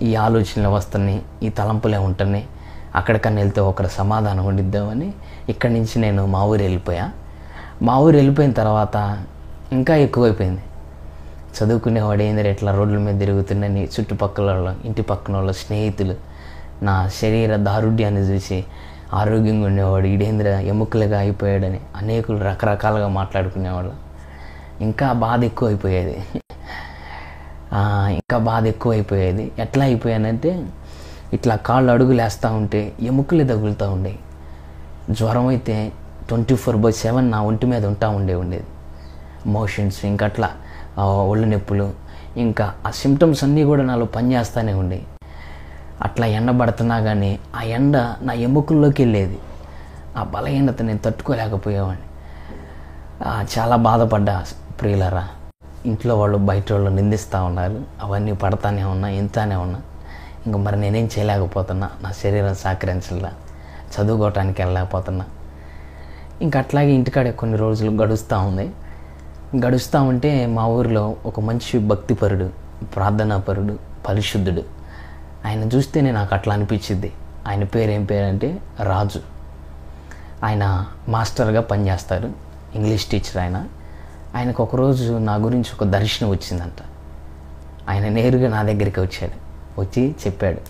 A: ఈ ఆలోచనలు వస్తున్నాయి, ఈ తలంపులే ఉంటున్నాయి, అక్కడికన్నా వెళ్తే ఒకరి సమాధానం ఉండిద్దామని ఇక్కడి నుంచి నేను మా ఊరు వెళ్ళిపోయా. మా ఊరు వెళ్ళిపోయిన తర్వాత ఇంకా ఎక్కువైపోయింది. చదువుకునేవాడు ఏంది ఇట్లా రోడ్ల మీద తిరుగుతున్నని చుట్టుపక్కల వాళ్ళు, ఇంటి పక్కన వాళ్ళ స్నేహితులు నా శరీర దారుఢ్యాన్ని చూసి ఆరోగ్యంగా ఉండేవాడు, ఈడేంద్ర ఎముకలుగా అయిపోయాడని అనేకులు రకరకాలుగా మాట్లాడుకునేవాళ్ళు. ఇంకా బాధ ఎక్కువైపోయేది. ఎట్లా అయిపోయానంటే ఇట్లా కాళ్ళు అడుగులు వేస్తూ ఉంటే ఎముకలు తగులుతూ ఉండేవి. జ్వరం అయితే 24/7 నా ఒంటి మీద ఉండేది. మోషన్స్, ఇంకా అట్లా ఒళ్ళు నొప్పులు, ఇంకా ఆ సిమ్టమ్స్ అన్నీ కూడా నాలో పనిచేస్తూనే ఉండేవి. అట్లా ఎండ పడుతున్నా కానీ ఆ ఎండ నా ఎముకల్లోకి వెళ్ళేది. ఆ బలహీనత నేను తట్టుకోలేకపోయేవాడిని. చాలా బాధపడ్డా ప్రియులరా. ఇంట్లో వాళ్ళు బయట వాళ్ళు నిందిస్తూ ఉన్నారు, అవన్నీ పడతానే ఉన్నా, ఇంతానే ఉన్నా. ఇంకా మరి నేనేం చేయలేకపోతున్నా, నా శరీరం సహకరించలా, చదువుకోవటానికి వెళ్ళలేకపోతున్నా. ఇంకా అట్లాగే ఇంటికాడే కొన్ని రోజులు గడుస్తూ ఉంటే మా ఊరిలో ఒక మంచి భక్తిపరుడు, ప్రార్థనాపరుడు, పరిశుద్ధుడు, ఆయన చూస్తేనే నాకు అట్లా అనిపించింది. ఆయన పేరు ఏం పేరంటే రాజు. ఆయన మాస్టర్గా పనిచేస్తారు, ఇంగ్లీష్ టీచర్. ఆయనకు ఒకరోజు నా గురించి ఒక దర్శనం వచ్చిందంట. ఆయన నేరుగా నా దగ్గరికి వచ్చి చెప్పాడు,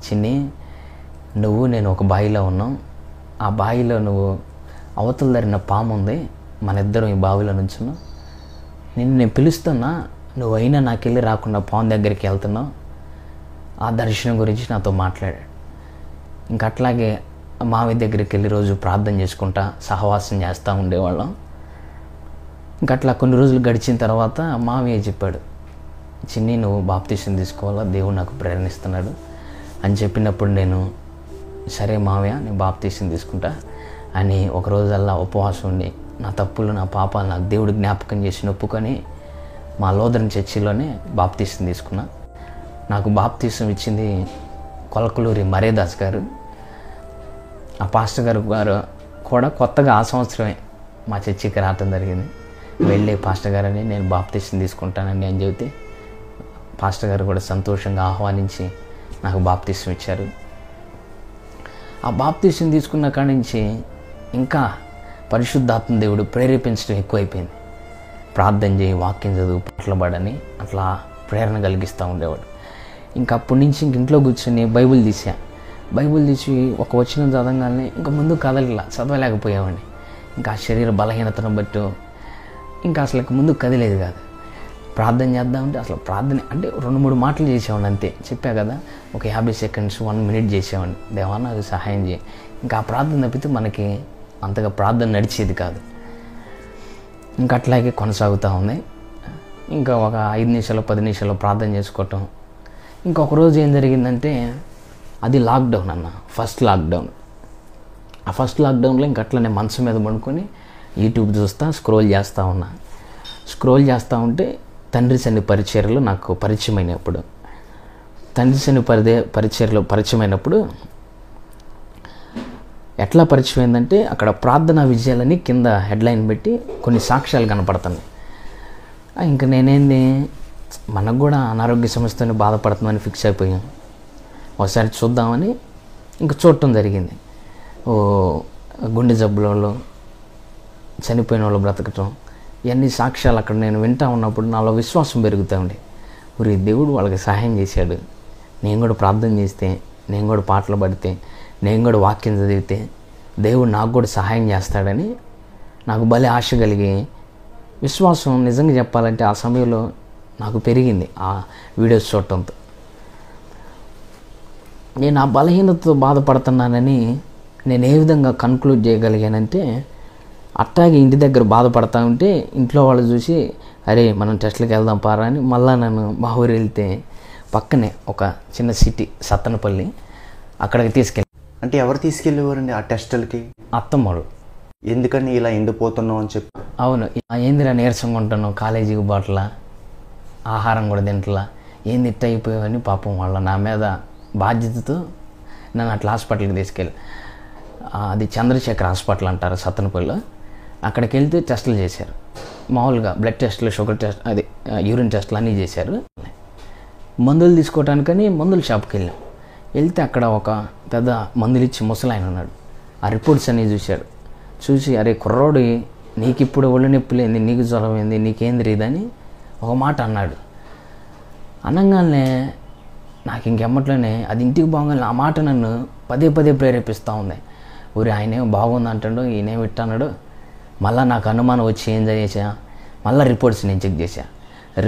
A: చిన్ని, నేను ఒక బావిలో ఉన్నాం, ఆ బావిలో నువ్వు అవతల ధరిన పాము ఉంది, మన ఇద్దరం ఈ బావిలో నుంచున్నాం, నేను పిలుస్తున్నా, నువ్వైనా నాకెళ్ళి రాకుండా పాము దగ్గరికి వెళ్తున్నావు. ఆ దర్శనం గురించి నాతో మాట్లాడాడు. ఇంక అట్లాగే మావి దగ్గరికి వెళ్ళి రోజు ప్రార్థన చేసుకుంటా సహవాసం చేస్తూ ఉండేవాళ్ళం. ఇంకట్లా కొన్ని రోజులు గడిచిన తర్వాత మావయ్య చెప్పాడు, చిన్ని, నువ్వు బాప్తీసం తీసుకోవాలా, దేవుడు నాకు ప్రేరణిస్తున్నాడు అని చెప్పినప్పుడు నేను సరే మావయ్య, నేను బాప్తీసం తీసుకుంటా అని ఒకరోజల్లా ఉపవాసం ఉండి నా తప్పులు, నా పాపాలు నాకు దేవుడు జ్ఞాపకం చేసి నొప్పుకొని మా లోదరన్ చర్చిలోనే బాప్తీసం తీసుకున్నా. నాకు బాప్తీసం ఇచ్చింది కొలకలూరి మరేదాస్ గారు. ఆ పాస్టర్ గారు కూడా కొత్తగా ఆ సంవత్సరమే మా చర్చికి రావటం జరిగింది. వెళ్ళి పాస్టర్ గారని నేను బాప్తీసం తీసుకుంటానండి అని చెబితే పాస్టర్ గారు కూడా సంతోషంగా ఆహ్వానించి నాకు బాప్తీసం ఇచ్చారు. ఆ బాప్తీసం తీసుకున్న కాడి నుంచి ఇంకా పరిశుద్ధాత్మ దేవుడు ప్రేరేపించడం ఎక్కువైపోయింది. ప్రార్థన చేయి, వాక్యం చదువు, పాటలు పాడని అట్లా ప్రేరణ కలిగిస్తూ ఉండేవాడు. ఇంకా అప్పటి నుంచి ఇంట్లో కూర్చొని బైబిల్ తీసి ఒక వచనం చదవగానే ఇంకా ముందు చదవలేకపోయామండి. ఇంకా ఆ శరీర బలహీనతను బట్టి ఇంకా అసలు ముందు కదిలేదు కాదు. ప్రార్థన చేద్దామంటే అసలు ప్రార్థన అంటే 2-3 మాటలు చేసేవాడిని అంతే. చెప్పా కదా, ఒక 50 సెకండ్స్ 1 మినిట్ చేసేవాడిని. దేవా నాకు సహాయం చేయి. ఇంకా ఆ ప్రార్థన తప్పితే మనకి అంతగా ప్రార్థన నడిచేది కాదు. ఇంకా అట్లాగే కొనసాగుతూ ఉంది. ఇంకా ఒక 5 నిమిషాలు 10 నిమిషాలు ప్రార్థన చేసుకోవటం. ఇంకొక రోజు ఏం జరిగిందంటే, అది లాక్డౌన్ ఫస్ట్ లాక్డౌన్. ఆ ఫస్ట్ లాక్డౌన్లో ఇంక అట్లనే మనసు మీద పడుకొని యూట్యూబ్ చూస్తా స్క్రోల్ చేస్తూ ఉంటే తండ్రి శని పరిచర్యలు నాకు పరిచయమైనప్పుడు పరిచయమైనప్పుడు ఎట్లా పరిచయం అయిందంటే, అక్కడ ప్రార్థనా విజయాలని కింద హెడ్లైన్ పెట్టి కొన్ని సాక్ష్యాలు కనపడుతున్నాయి. ఇంకా నేనేంది, మనకు కూడా అనారోగ్య సమస్యతో బాధపడుతుందని ఫిక్స్ అయిపోయాం. ఒకసారి చూద్దామని ఇంకా చూడటం జరిగింది. గుండె జబ్బులలో చనిపోయిన వాళ్ళు బ్రతకటం, ఇవన్నీ సాక్ష్యాలు అక్కడ నేను వింటూ ఉన్నప్పుడు నాలో విశ్వాసం పెరుగుతూ ఉండే. ఊరి దేవుడు వాళ్ళకి సహాయం చేశాడు, నేను కూడా ప్రార్థన చేస్తే, నేను కూడా పాటలు పాడితే, నేను కూడా వాక్యం చదివితే దేవుడు నాకు కూడా సహాయం చేస్తాడని నాకు భలే ఆశ కలిగి, విశ్వాసం నిజంగా చెప్పాలంటే ఆ సమయంలో నాకు పెరిగింది ఆ వీడియోస్ చూడటంతో. నేను ఆ బలహీనతతో బాధపడుతున్నానని నేను ఏ విధంగా కన్క్లూడ్ చేయగలిగానంటే, అట్టాగే ఇంటి దగ్గర బాధపడతా ఉంటే ఇంట్లో వాళ్ళు చూసి, అరే మనం టెస్ట్లకు వెళ్దాం పారా అని మళ్ళీ నన్ను మా ఊరు వెళ్తే పక్కనే ఒక చిన్న సిటీ సత్తనపల్లి, అక్కడికి తీసుకెళ్ళి.
B: అంటే ఎవరు తీసుకెళ్ళేవారండి ఆ టెస్టులకి?
A: అత్తమ్మోళ్ళు.
B: ఎందుకని ఇలా ఎండిపోతున్నావు అని చెప్పి?
A: అవును, ఏందిరా నీరసంగా ఉంటాను, కాలేజీకి బాటల, ఆహారం కూడా తింటలా, ఏంది ఇట్ట అయిపోయావని పాపం వాళ్ళ నా మీద బాధ్యతతో నన్ను అట్లా హాస్పిటల్కి తీసుకెళ్ళి, అది చంద్రశేఖర్ హాస్పిటల్ అంటారు సత్తనపల్లిలో. అక్కడికి వెళ్తే టెస్టులు చేశారు, మామూలుగా బ్లడ్ టెస్టులు, షుగర్ టెస్ట్, అదే యూరిన్ టెస్టులు అన్నీ చేశారు. మందులు తీసుకోవటానికని మందుల షాప్కి వెళ్తే అక్కడ ఒక పెద్ద మందులు ఇచ్చి ముసలాయన ఉన్నాడు. ఆ రిపోర్ట్స్ అన్నీ చూశాడు. చూసి, అరే కుర్రోడు, నీకు ఇప్పుడు ఒళ్ళు నొప్పులేంది, నీకు జ్వరం ఏంది, నీకేం తెలియదని ఒక మాట అన్నాడు. అనగానే నాకు ఇంకెమ్మట్లోనే అది ఇంటికి బాగానే ఆ మాట నన్ను పదే పదే ప్రేరేపిస్తూ ఉంది. ఊరి ఆయనేమో బాగుంది అంటాడు, ఈయనేమి ఇట్టన్నాడు. మళ్ళీ నాకు అనుమానం వచ్చి ఏం చేసా, మళ్ళీ రిపోర్ట్స్ నేను చెక్ చేశా.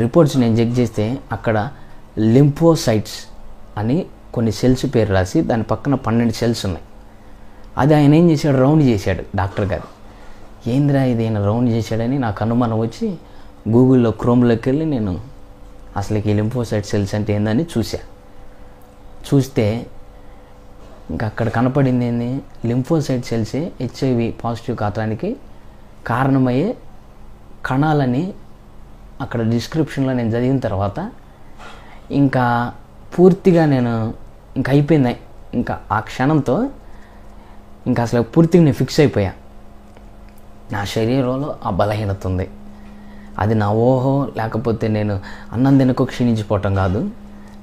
A: రిపోర్ట్స్ నేను చెక్ చేస్తే అక్కడ లింఫోసైట్స్ అని కొన్ని సెల్స్ పేరు రాసి దాని పక్కన 12 సెల్స్ ఉన్నాయి. అది ఆయన ఏం చేశాడు, రౌండ్ చేశాడు డాక్టర్ గారు. ఏందిరా ఇది ఆయన రౌండ్ చేశాడని నాకు అనుమానం వచ్చి గూగుల్లో క్రోమ్లోకి వెళ్ళి నేను అసలుకి ఈ లింఫోసైట్ సెల్స్ అంటే ఏందని చూస్తే ఇంకా అక్కడ కనపడింది ఏంది, లింఫోసైట్ సెల్సే HIV పాజిటివ్ కావడానికి కారణమయ్యే కణాలని అక్కడ డిస్క్రిప్షన్లో నేను చదివిన తర్వాత ఇంకా పూర్తిగా నేను ఇంకా అయిపోయింది. ఇంకా ఆ క్షణంతో ఇంకా అసలు పూర్తిగా నేను ఫిక్స్ అయిపోయా. నా శరీరంలో ఆ బలహీనత ఉంది. అది నా ఓహో లేకపోతే నేను అన్నం తినకు క్షీణించిపోవటం కాదు,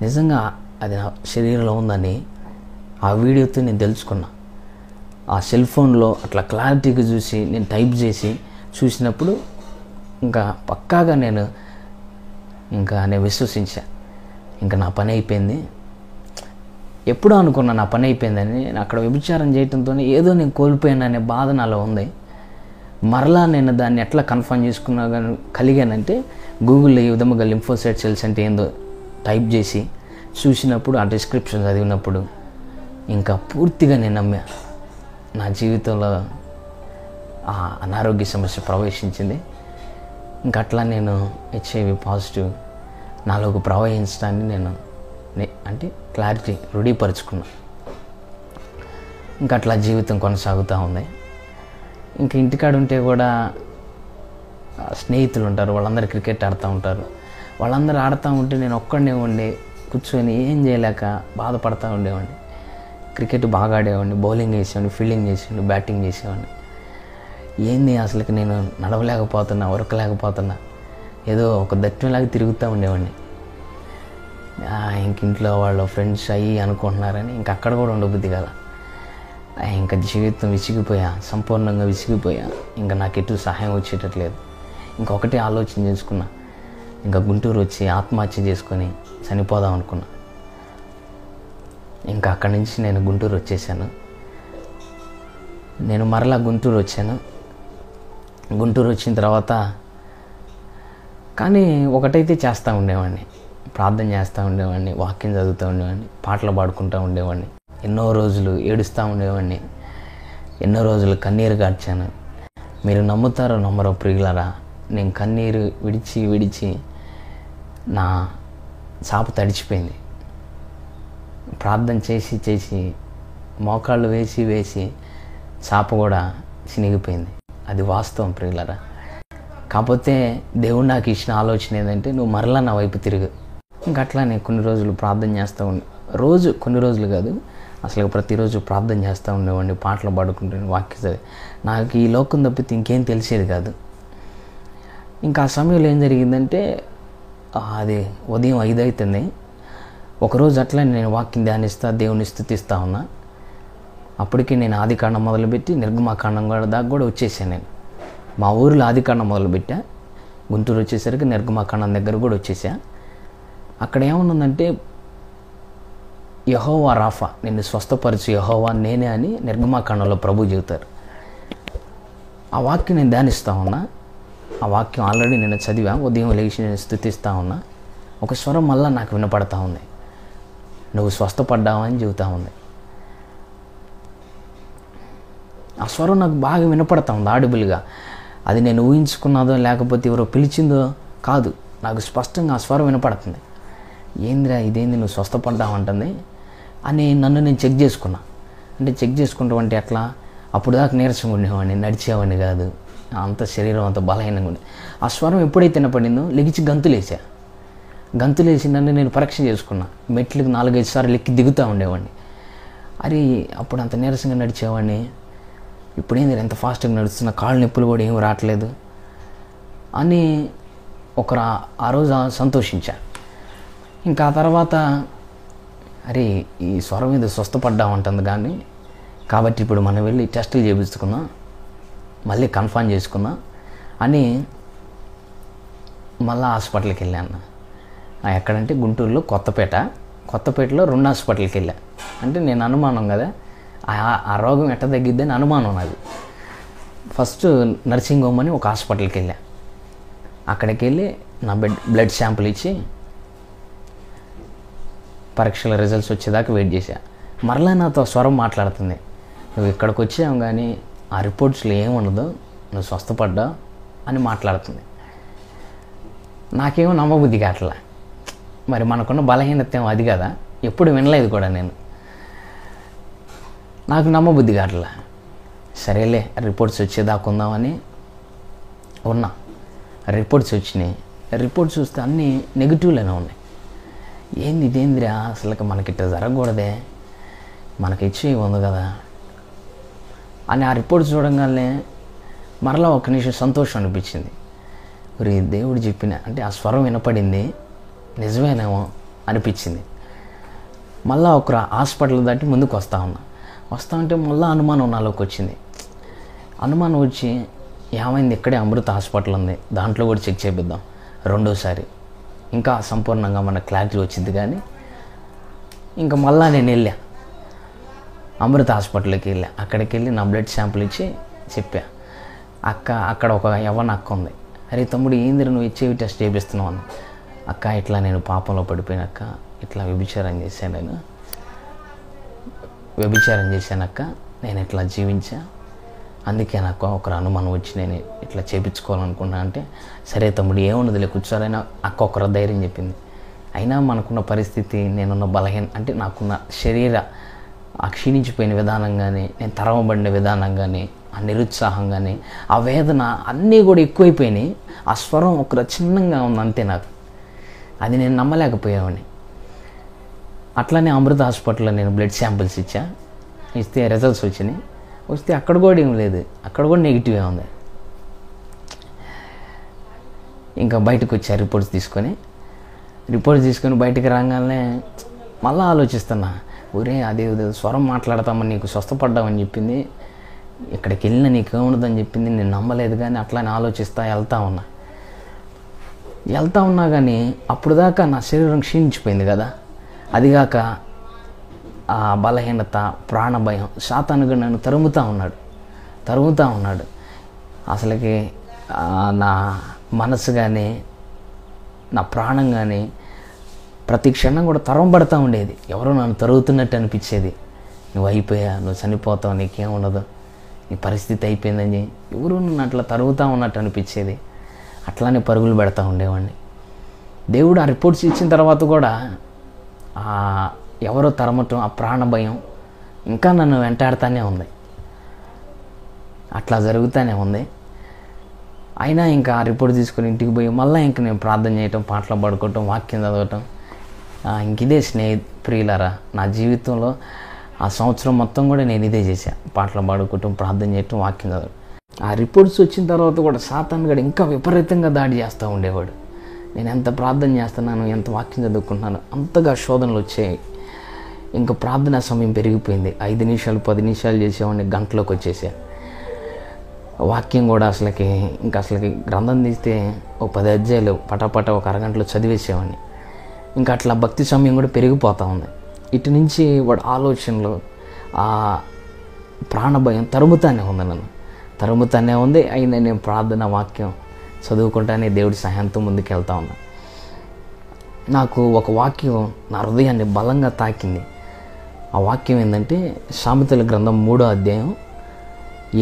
A: నిజంగా అది నా శరీరంలో ఉందని ఆ వీడియోతో నేను తెలుసుకున్నా. ఆ సెల్ ఫోన్లో అట్లా క్లారిటీగా చూసి నేను టైప్ చేసి చూసినప్పుడు ఇంకా పక్కాగా నేను విశ్వసించా. ఇంకా నా పని అయిపోయింది. ఎప్పుడో అనుకున్నా నా పని అయిపోయిందని. నేను అక్కడ వ్యభిచారం చేయడంతో ఏదో నేను కోల్పోయాననే బాధ నాలో ఉంది. మరలా నేను దాన్ని ఎట్లా కన్ఫర్మ్ కలిగానంటే గూగుల్లో ఈ విధముగా లింఫోసైట్ సెల్స్ అంటే ఏందో టైప్ చేసి చూసినప్పుడు, ఆ డిస్క్రిప్షన్ చదివినప్పుడు ఇంకా పూర్తిగా నేను నమ్మా. నా జీవితంలో ఆ అనారోగ్య సమస్య ప్రవేశించింది. ఇంకా అట్లా నేను HIV పాజిటివ్ నాలోకి ప్రవహించడాన్ని నేను అంటే క్లారిటీ రూఢీపరుచుకున్నా. ఇంకా అట్లా జీవితం కొనసాగుతూ ఉంది. ఇంకా ఇంటికాడ ఉంటే కూడా స్నేహితులు ఉంటారు, వాళ్ళందరూ క్రికెట్ ఆడుతూ ఉంటారు. వాళ్ళందరూ ఆడుతూ ఉంటే నేను ఒక్కడనే ఉండి కూర్చొని ఏం చేయలేక బాధపడుతూ ఉండేవాడిని. క్రికెట్ బాగా ఆడేవాడిని, బౌలింగ్ చేసేవాడిని, ఫీల్డింగ్ చేసేవాడిని, బ్యాటింగ్ చేసేవాడిని. ఏంది అసలుకి నేను నడవలేకపోతున్నా, ఉరకలేకపోతున్నా, ఏదో ఒక దట్టిలాగా తిరుగుతూ ఉండేవాడిని. ఇంక ఇంట్లో వాళ్ళ ఫ్రెండ్స్ అయ్యి అనుకుంటున్నారని ఇంక అక్కడ కూడా ఉండబుద్ది కదా. ఇంకా జీవితం విసిగిపోయా, సంపూర్ణంగా విసిగిపోయా. ఇంకా నాకు ఎటు సహాయం వచ్చేటట్లేదు. ఇంకొకటే ఆలోచన చేసుకున్నా, ఇంకా గుంటూరు వచ్చి ఆత్మహత్య చేసుకొని చనిపోదాం అనుకున్నా. ఇంకా అక్కడి నుంచి నేను గుంటూరు వచ్చేసాను. నేను మరలా గుంటూరు వచ్చాను. గుంటూరు వచ్చిన తర్వాత కానీ ఒకటైతే చేస్తూ ఉండేవాడిని, ప్రార్థన చేస్తూ ఉండేవాడిని, వాక్యం చదువుతూ ఉండేవాడిని, పాటలు పాడుకుంటూ ఉండేవాడిని. ఎన్నో రోజులు ఏడుస్తూ ఉండేవాడిని, ఎన్నో రోజులు కన్నీరు గార్చాను. మీరు నమ్ముతారో నమ్మరో ప్రియులారా, నేను కన్నీరు విడిచి నా చాప తడిచిపోయింది. ప్రార్థన చేసి మోకాళ్ళు వేసి చాప కూడా చినిగిపోయింది. అది వాస్తవం ప్రియులారా. కాకపోతే దేవుడు నాకు ఇచ్చిన ఆలోచన ఏంటంటే, నువ్వు మరలా నా వైపు తిరుగు. ఇంకా అట్లా నేను కొన్ని రోజులు ప్రార్థన చేస్తూ కొన్ని రోజులు కాదు, అసలు ప్రతిరోజు ప్రార్థన చేస్తూ ఉండేవాడిని, పాటలు పాడుకుంటే, వాక్యం చదివి. నాకు ఈ లోకం తప్పితే ఇంకేం తెలిసేది కాదు. ఇంకా ఆ సమయంలో ఏం జరిగిందంటే, అది ఉదయం 5 అవుతుంది. ఒకరోజు అట్లా నేను వాక్యం ధ్యానిస్తా, దేవుని స్తుతిస్తూ ఉన్నా. అప్పటికి నేను ఆదికాండం మొదలుపెట్టి నిర్గమాకాండం దాకా కూడా వచ్చేసాను. నేను మా ఊరిలో ఆదికాండం మొదలుపెట్టా, గుంటూరు వచ్చేసరికి నిర్గమాకాండం దగ్గర కూడా వచ్చేసా. అక్కడ ఏమనుందంటే, యెహోవా రాఫా, నిన్ను స్వస్థపరచు యెహోవా నేనే అని నిర్గమాకాండంలో ప్రభు చెబుతారు. ఆ వాక్యం నేను ధ్యానిస్తూ ఉన్నా. ఆ వాక్యం ఆల్రెడీ నేను చదివా. ఉదయం లేచి నేను స్తుతిస్తూ ఉన్నా. ఒక స్వరం మళ్ళీ నాకు వినపడతా ఉంది, నువ్వు స్వస్థపడ్డావా అని చెబుతూ ఉంది. ఆ స్వరం నాకు బాగా వినపడతా ఉంది ఆడిబుల్గా. అది నేను ఊహించుకున్నదో లేకపోతే ఎవరో పిలిచిందో కాదు, నాకు స్పష్టంగా ఆ స్వరం వినపడుతుంది. ఏందిరా ఇదేంది, నువ్వు స్వస్థపడ్డావంటుంది అని నన్ను నేను చెక్ చేసుకున్నా. అంటే చెక్ చేసుకుంటాం అంటే ఎట్లా, అప్పుడు దాకా నీరసంగా ఉండేవాడిని, నడిచేవాడిని కాదు, అంత శరీరం అంత బలహీనంగా ఉండే. ఆ స్వరం ఎప్పుడైతే వినపడిందో లెగిచి గంతులేసి నన్ను నేను పరీక్ష చేసుకున్నా. మెట్లకు 4-5 సార్లు ఎక్కి దిగుతూ ఉండేవాడిని. అరే అప్పుడు అంత నీరసంగా నడిచేవాడిని, ఇప్పుడేంది ఎంత ఫాస్ట్గా నడుస్తున్న, కాళ్ళు నొప్పులు కూడా ఏం రావట్లేదు అని ఆ రోజు సంతోషించా. ఇంకా ఆ తర్వాత అరే ఈ స్వరం మీద స్వస్థపడ్డామంటుంది కానీ, కాబట్టి ఇప్పుడు మనం వెళ్ళి టెస్టులు చేయించుకుందాం, మళ్ళీ కన్ఫర్మ్ చేసుకుందాం అని మళ్ళీ హాస్పిటల్కి వెళ్ళాను. ఎక్కడంటే గుంటూరులో కొత్తపేటలో 2 హాస్పిటల్కి వెళ్ళా. అంటే నేను అనుమానం కదా, ఆ రోగం ఎట్ట తగ్గిద్దని అనుమానం నాది. ఫస్ట్ నర్సింగ్ హోమ్ అని ఒక హాస్పిటల్కి వెళ్ళా. అక్కడికి వెళ్ళి నా బ్లడ్ శాంపుల్ ఇచ్చి పరీక్షల రిజల్ట్స్ వచ్చేదాకా వెయిట్ చేశా. మరలా నాతో స్వరం మాట్లాడుతుంది, నువ్వు ఇక్కడికి వచ్చావు కానీ ఆ రిపోర్ట్స్లో ఏముండదు, నువ్వు స్వస్థపడ్డా అని మాట్లాడుతుంది. నాకేమో నమ్మబుద్ధి కావట్లా. మరి మనకున్న బలహీనత ఏమో అది కదా, ఎప్పుడు వినలేదు కూడా నేను. నాకు నమ్మబుద్ధి కావట్లా. సరేలే రిపోర్ట్స్ వచ్చేదాకా ఉందామని ఉన్నా. రిపోర్ట్స్ వచ్చినాయి. రిపోర్ట్స్ చూస్తే అన్నీ నెగిటివ్లోనే ఉన్నాయి. ఇదేందిరా అసలు మనకి ఇట్లా జరగకూడదే, మనకి ఇచ్చి ఉంది కదా అని ఆ రిపోర్ట్స్ చూడంగానే మరలా ఒక్క నిమిషం సంతోషం అనిపించింది. మరి దేవుడు చెప్పిన అంటే ఆ స్వరం వినపడింది నిజమేనేమో అనిపించింది. మళ్ళీ ఒక హాస్పిటల్ దాటి ముందుకు వస్తూ ఉంటే మళ్ళీ అనుమానం నాలోకి వచ్చింది. అనుమానం వచ్చి ఏమైంది, ఇక్కడే అమృత హాస్పిటల్ ఉంది, దాంట్లో కూడా చెక్ చేపిద్దాం రెండోసారి, ఇంకా సంపూర్ణంగా మన క్లారిటీ వచ్చింది. కానీ ఇంకా మళ్ళీ నేను వెళ్ళా, అమృత హాస్పిటల్కి వెళ్ళా. అక్కడికి వెళ్ళి నా బ్లడ్ శాంపుల్ ఇచ్చి చెప్పా. అక్కడ ఒక యవ్వన అక్క ఉంది. అరే తమ్ముడు ఏంది నువ్వు హెచ్ఐవి టెస్ట్ చేపిస్తున్నావు అన్న. అక్క ఇట్లా నేను పాపంలో పడిపోయినక్క, ఇట్లా వ్యభిచారం చేశానక్క, నేను ఇట్లా జీవించా, అందుకే నాకు ఒక అనుమానం వచ్చి నేను ఇట్లా చేయించుకోవాలనుకున్నా అంటే, సరే తమ్ముడు ఏమున్నదిలే కూర్చోాలని అక్క ఒకరు ధైర్యం చెప్పింది. అయినా మనకున్న పరిస్థితి, నేనున్న అంటే నాకున్న శరీర ఆ క్షీణించిపోయిన విధానం కానీ, నేను తరమబడిన విధానం కానీ, ఆ నిరుత్సాహం కానీ, ఆ వేదన అన్నీ కూడా ఎక్కువైపోయినాయి. ఆ స్వరం ఒక చిన్నంగా ఉంది అంతే. నాకు అది నేను నమ్మలేకపోయామని. అట్లానే అమృత హాస్పిటల్లో నేను బ్లడ్ శాంపిల్స్ ఇస్తే రిజల్ట్స్ వచ్చినాయి. వస్తే అక్కడ కూడా ఏం లేదు, అక్కడ కూడా నెగిటివే ఉంది. ఇంకా బయటకు వచ్చా రిపోర్ట్స్ తీసుకొని బయటికి రాగానే మళ్ళీ ఆలోచిస్తున్నా, ఒరే అదే స్వరం మాట్లాడతామని నీకు స్వస్థపడ్డామని చెప్పింది, ఇక్కడికి వెళ్ళినా నీకు ఏముండదని చెప్పింది, నేను నమ్మలేదు. కానీ అట్లానే ఆలోచిస్తా వెళ్తా ఉన్నా కానీ అప్పుడు దాకా నా శరీరం క్షీణించిపోయింది కదా. అదిగాక ఆ బలహీనత, ప్రాణభయం, సాతానుగా నన్ను తరుముతూ ఉన్నాడు. అసలుకి నా మనసు కానీ నా ప్రాణం కానీ ప్రతి క్షణం కూడా తరంబడతా ఉండేది. ఎవరో నన్ను తరుగుతున్నట్టు అనిపించేది. నువ్వు అయిపోయా, నువ్వు చనిపోతావు, నీకేముండదు, నీ పరిస్థితి అయిపోయిందని ఎవరు నన్ను అట్లా తరుగుతూ ఉన్నట్టు అనిపించేది. అట్లానే పరుగులు పెడతా ఉండేవాడిని. దేవుడు ఆ రిపోర్ట్స్ ఇచ్చిన తర్వాత కూడా ఎవరో తరమటం, ఆ ప్రాణభయం ఇంకా నన్ను వెంటాడుతూనే ఉంది, అట్లా జరుగుతూనే ఉంది. అయినా ఇంకా ఆ రిపోర్ట్ తీసుకొని ఇంటికి పోయి మళ్ళీ ఇంక నేను ప్రార్థన చేయటం, పాటలు పాడుకోవటం, వాక్యం చదవటం. ఇంకిదే ప్రియులారా, నా జీవితంలో ఆ సంవత్సరం మొత్తం కూడా నేను ఇదే చేశాను, పాటలు పాడుకోవటం, ప్రార్థన చేయటం, వాక్యం చదవటం. ఆ రిపోర్ట్స్ వచ్చిన తర్వాత కూడా సాతాను గడు ఇంకా విపరీతంగా దాడి చేస్తూ ఉండేవాడు. నేను ఎంత ప్రార్థన చేస్తున్నాను, ఎంత వాక్యం చదువుకుంటున్నాను, అంతగా శోధనలు వచ్చాయి. ఇంకా ప్రార్థనా సమయం పెరిగిపోయింది. 5 నిమిషాలు 10 నిమిషాలు చేసేవాడిని, గంటలోకి వచ్చేసా. వాక్యం కూడా అసలుకి గ్రంథం తీస్తే ఒక 10 అధ్యాయాలు పటాపట ఒక అరగంటలో చదివేసేవాడిని. ఇంకా అట్లా భక్తి సమయం కూడా పెరిగిపోతూ ఉంది. ఇటు నుంచి వాడు ఆలోచనలు, ఆ ప్రాణభయం తరుముతానే ఉంది. అయినా నేను ప్రార్థన, వాక్యం చదువుకుంటానే దేవుడి సహాయంతో ముందుకు వెళ్తా ఉన్నా. నాకు ఒక వాక్యం నా హృదయాన్ని బలంగా తాకింది. ఆ వాక్యం ఏంటంటే సామెతల గ్రంథం 3వ అధ్యాయం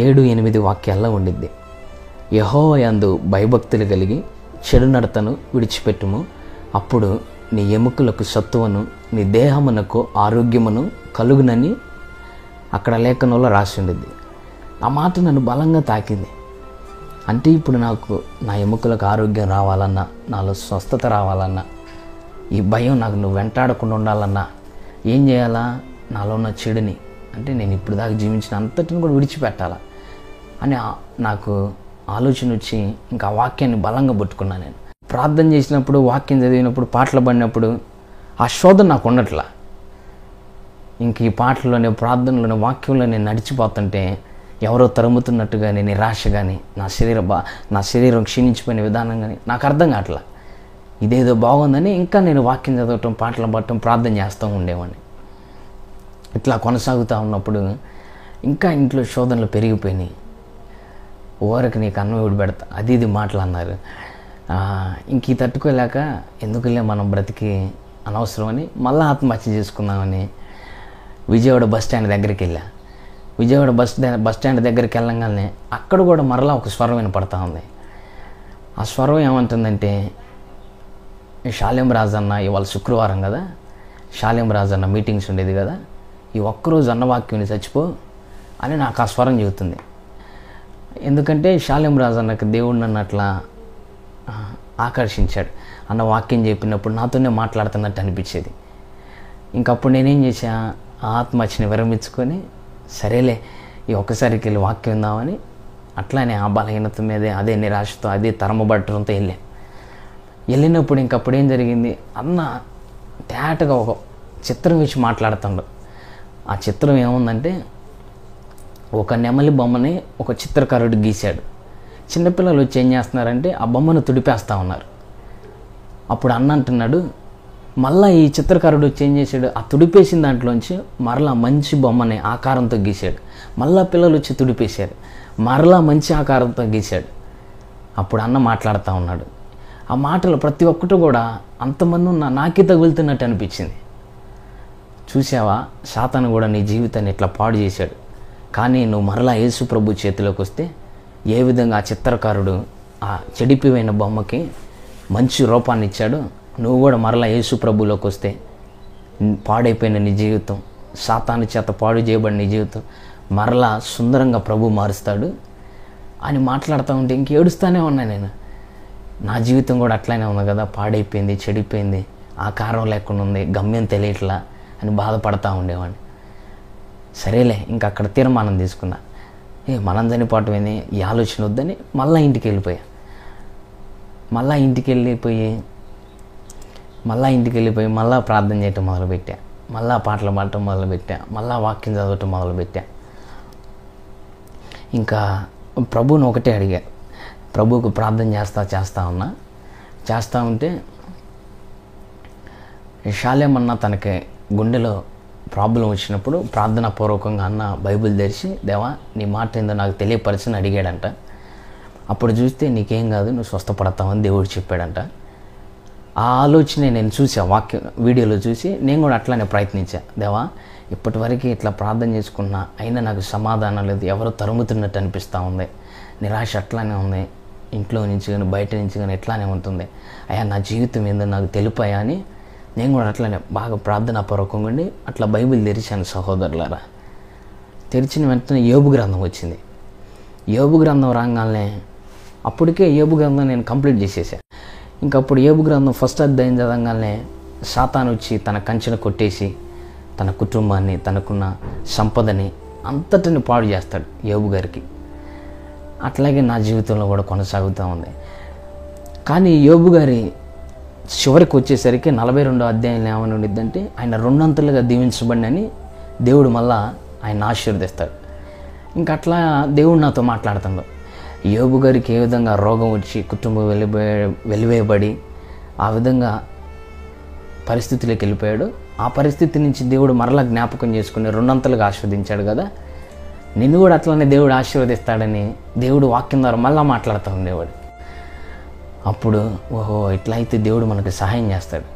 A: 7-8 వాక్యాల్లో ఉండిద్ది. యెహోవా యందు భయభక్తులు కలిగి చెడు నడతను విడిచిపెట్టుము, అప్పుడు నీ ఎముకలకు సత్తువను, నీ దేహమునకు ఆరోగ్యమును కలుగునని అక్కడ లేఖనంలో రాసి ఉండిద్ది. ఆ మాట నన్ను బలంగా తాకింది. అంటే ఇప్పుడు నాకు నా ఎముకలకు ఆరోగ్యం రావాలన్నా, నాలో స్వస్థత రావాలన్నా, ఈ భయం నాకు నువ్వు వెంటాడకుండా ఉండాలన్నా ఏం చేయాలా? నాలో ఉన్న చెడుని, అంటే నేను ఇప్పుడు దాకా జీవించిన అంతటిని కూడా విడిచిపెట్టాలా. అని నాకు ఆలోచన వచ్చి ఇంకా ఆ వాక్యాన్ని బలంగా పట్టుకున్నాను. నేను ప్రార్థన చేసినప్పుడు, వాక్యం చదివినప్పుడు, పాటలు పాడినప్పుడు ఆ శోధన నాకు ఉండట్లా. ఇంక ఈ పాటల్లోనే, ప్రార్థనలోనే, వాక్యంలో నేను నడిచిపోతుంటే ఎవరో తరుముతున్నట్టు కానీ, నిరాశ కానీ, నా శరీరం క్షీణించిపోయిన విధానం కానీ నాకు అర్థం కావట్లా. ఇదేదో బాగుందని ఇంకా నేను వాక్యం చదవటం, పాటలు పాడటం, ప్రార్థన చేస్తూ ఉండేవాడిని. ఇట్లా కొనసాగుతూ ఉన్నప్పుడు ఇంకా ఇంట్లో శోధనలు పెరిగిపోయినాయి. ఓరకు నీకు అన్నం విడి పెడతా, అది ఇది మాటలు అన్నారు. ఇంక ఈ తట్టుకోలేక ఎందుకులే మనం బ్రతికి అనవసరం అని మళ్ళీ ఆత్మహత్య చేసుకుందామని విజయవాడ బస్ స్టాండ్ దగ్గరికి వెళ్ళా. విజయవాడ బస్ స్టాండ్ దగ్గరికి వెళ్ళంగానే అక్కడ కూడా మరలా ఒక స్వరం వినపడతా ఉంది. ఆ స్వరం ఏమంటుందంటే, షాలేం రాజన్న ఇవాళ శుక్రవారం కదా, షాలేం రాజన్న మీటింగ్స్ ఉండేది కదా, ఈ ఒక్కరోజు అన్నవాక్యం చచ్చిపో అని నాకు ఆ స్వరం చెబుతుంది. ఎందుకంటే షాలేం రాజన్నకు దేవుడు నన్ను అట్లా ఆకర్షించాడు. అన్న వాక్యం చెప్పినప్పుడు నాతోనే మాట్లాడుతున్నట్టు అనిపించేది. ఇంకప్పుడు నేనేం చేశా, ఆత్మహత్యని విరమించుకొని సరేలే ఈ ఒక్కసారికి వెళ్ళి వాక్యం విందామని అట్లానే ఆ బలహీనత మీదే, అదే నిరాశతో, అదే తరమబట్టడంతో వెళ్ళినప్పుడు ఇంకప్పుడు ఏం జరిగింది, అన్న తేటగా ఒక చిత్రం వేసి మాట్లాడుతుండు. ఆ చిత్రం ఏముందంటే, ఒక నెమలి బొమ్మని ఒక చిత్రకారుడు గీశాడు. చిన్నపిల్లలు వచ్చి ఏం చేస్తున్నారంటే ఆ బొమ్మను తుడిపేస్తూ ఉన్నారు. అప్పుడు అన్న అంటున్నాడు, మళ్ళీ ఈ చిత్రకారుడు వచ్చి ఏం చేశాడు, ఆ తుడిపేసిన దాంట్లోంచి మరలా మంచి బొమ్మని ఆకారంతో గీశాడు. మళ్ళా పిల్లలు వచ్చి తుడిపేశారు, మరలా మంచి ఆకారంతో గీశాడు. అప్పుడు అన్న మాట్లాడుతూ ఉన్నాడు. ఆ మాటలు ప్రతి ఒక్కటి కూడా అంతమంది ఉన్న నాకే తగులుతున్నట్టు అనిపించింది. చూసావా, సాతాను కూడా నీ జీవితాన్ని ఇట్లా పాడు చేశాడు. కానీ నువ్వు మరలా యేసు ప్రభు చేతిలోకి వస్తే ఏ విధంగా ఆ చిత్రకారుడు ఆ చెడిపిపోయిన బొమ్మకి మంచి రూపాన్ని ఇచ్చాడు, నువ్వు కూడా మరలా యేసు ప్రభులోకి వస్తే పాడైపోయిన నీ జీవితం, సాతాను చేత పాడు చేయబడిన నీ జీవితం మరలా సుందరంగా ప్రభు మారుస్తాడు అని మాట్లాడుతూ ఉంటే ఇంక ఏడుస్తూనే ఉన్నా నేను. నా జీవితం కూడా అట్లానే ఉంది కదా, పాడైపోయింది, చెడిపోయింది, ఆకారం లేకుండా ఉంది, గమ్యం తెలియట్లా అని బాధపడతా ఉండేవాడిని. సరేలే ఇంకా అక్కడ తీర్మానం తీసుకున్నా, మనం చనిపోవటం ఏంది, ఈ ఆలోచన వద్దని మళ్ళీ ఇంటికి వెళ్ళిపోయా. మళ్ళీ ఇంటికి వెళ్ళిపోయి మళ్ళీ ప్రార్థన చేయటం మొదలుపెట్టా, మళ్ళీ పాటలు పాడటం మొదలుపెట్టా, మళ్ళీ వాక్యం చదవటం మొదలుపెట్టా. ఇంకా ప్రభువుని ఒకటే అడిగా, ప్రభువుకు ప్రార్థన చేస్తూ ఉంటే షాలేమన్న తనకి గుండెలో ప్రాబ్లం వచ్చినప్పుడు ప్రార్థనాపూర్వకంగా అన్న బైబిల్ తెరిచి, దేవా నీ మాట ఏందో నాకు తెలియపరచని అడిగాడంట. అప్పుడు చూస్తే నీకేం కాదు, నువ్వు స్వస్థపడతావని దేవుడు చెప్పాడంట. ఆ ఆలోచనే నేను చూసా, వీడియోలో చూసి నేను కూడా అట్లానే ప్రయత్నించా. దేవా ఇప్పటివరకు ఇట్లా ప్రార్థన చేసుకున్నా అయినా నాకు సమాధానం లేదు, ఎవరో తరుముతున్నట్టు అనిపిస్తూ ఉంది, నిరాశ అట్లానే ఉంది, ఇంట్లో నుంచి కానీ బయట నుంచి కానీ ఎట్లానే ఉంటుంది, అయ్యా నా జీవితం ఏందో నాకు తెలిపాయా అని నేను కూడా అట్లానే బాగా ప్రార్థనాపూర్వకంగా ఉండి అట్లా బైబిల్ తెరిచాను. సహోదరులారా, తెరిచిన వెంటనే యోబు గ్రంథం వచ్చింది. యోబు గ్రంథం రాగానే అప్పటికే యోబు గ్రంథం నేను కంప్లీట్ చేసేసా. ఇంకప్పుడు యోబు గ్రంథం ఫస్ట్ అధ్యాయం చదవగానే సాతాను వచ్చి తన కంచెను కొట్టేసి తన కుటుంబాన్ని, తనకున్న సంపదని అంతటిని పాడు చేస్తాడు యోబు గారికి. అట్లాగే నా జీవితంలో కూడా కొనసాగుతూ ఉంది. కానీ యోబు గారి చివరికి వచ్చేసరికి 42వ అధ్యాయంలో ఏమని ఉండిద్దంటే, ఆయన 2 అంతలుగా దీవించబడినని దేవుడు మళ్ళా ఆయన ఆశీర్వదిస్తాడు. ఇంకట్లా దేవుడు నాతో మాట్లాడుతాడు. యోబు గారికి ఏ విధంగా రోగం వచ్చి కుటుంబం వెలివేయబడి ఆ విధంగా పరిస్థితిలోకి వెళ్ళిపోయాడు, ఆ పరిస్థితి నుంచి దేవుడు మరలా జ్ఞాపకం చేసుకుని 2 అంతలుగా ఆశీర్వదించాడు కదా, నిన్ను కూడా అట్లనే దేవుడు ఆశీర్వదిస్తాడని దేవుడు వాక్యం ద్వారా మళ్ళీ మాట్లాడుతూ ఉండేవాడు. అప్పుడు ఓహో ఇట్లయితే దేవుడు మనకి సహాయం చేస్తాడు,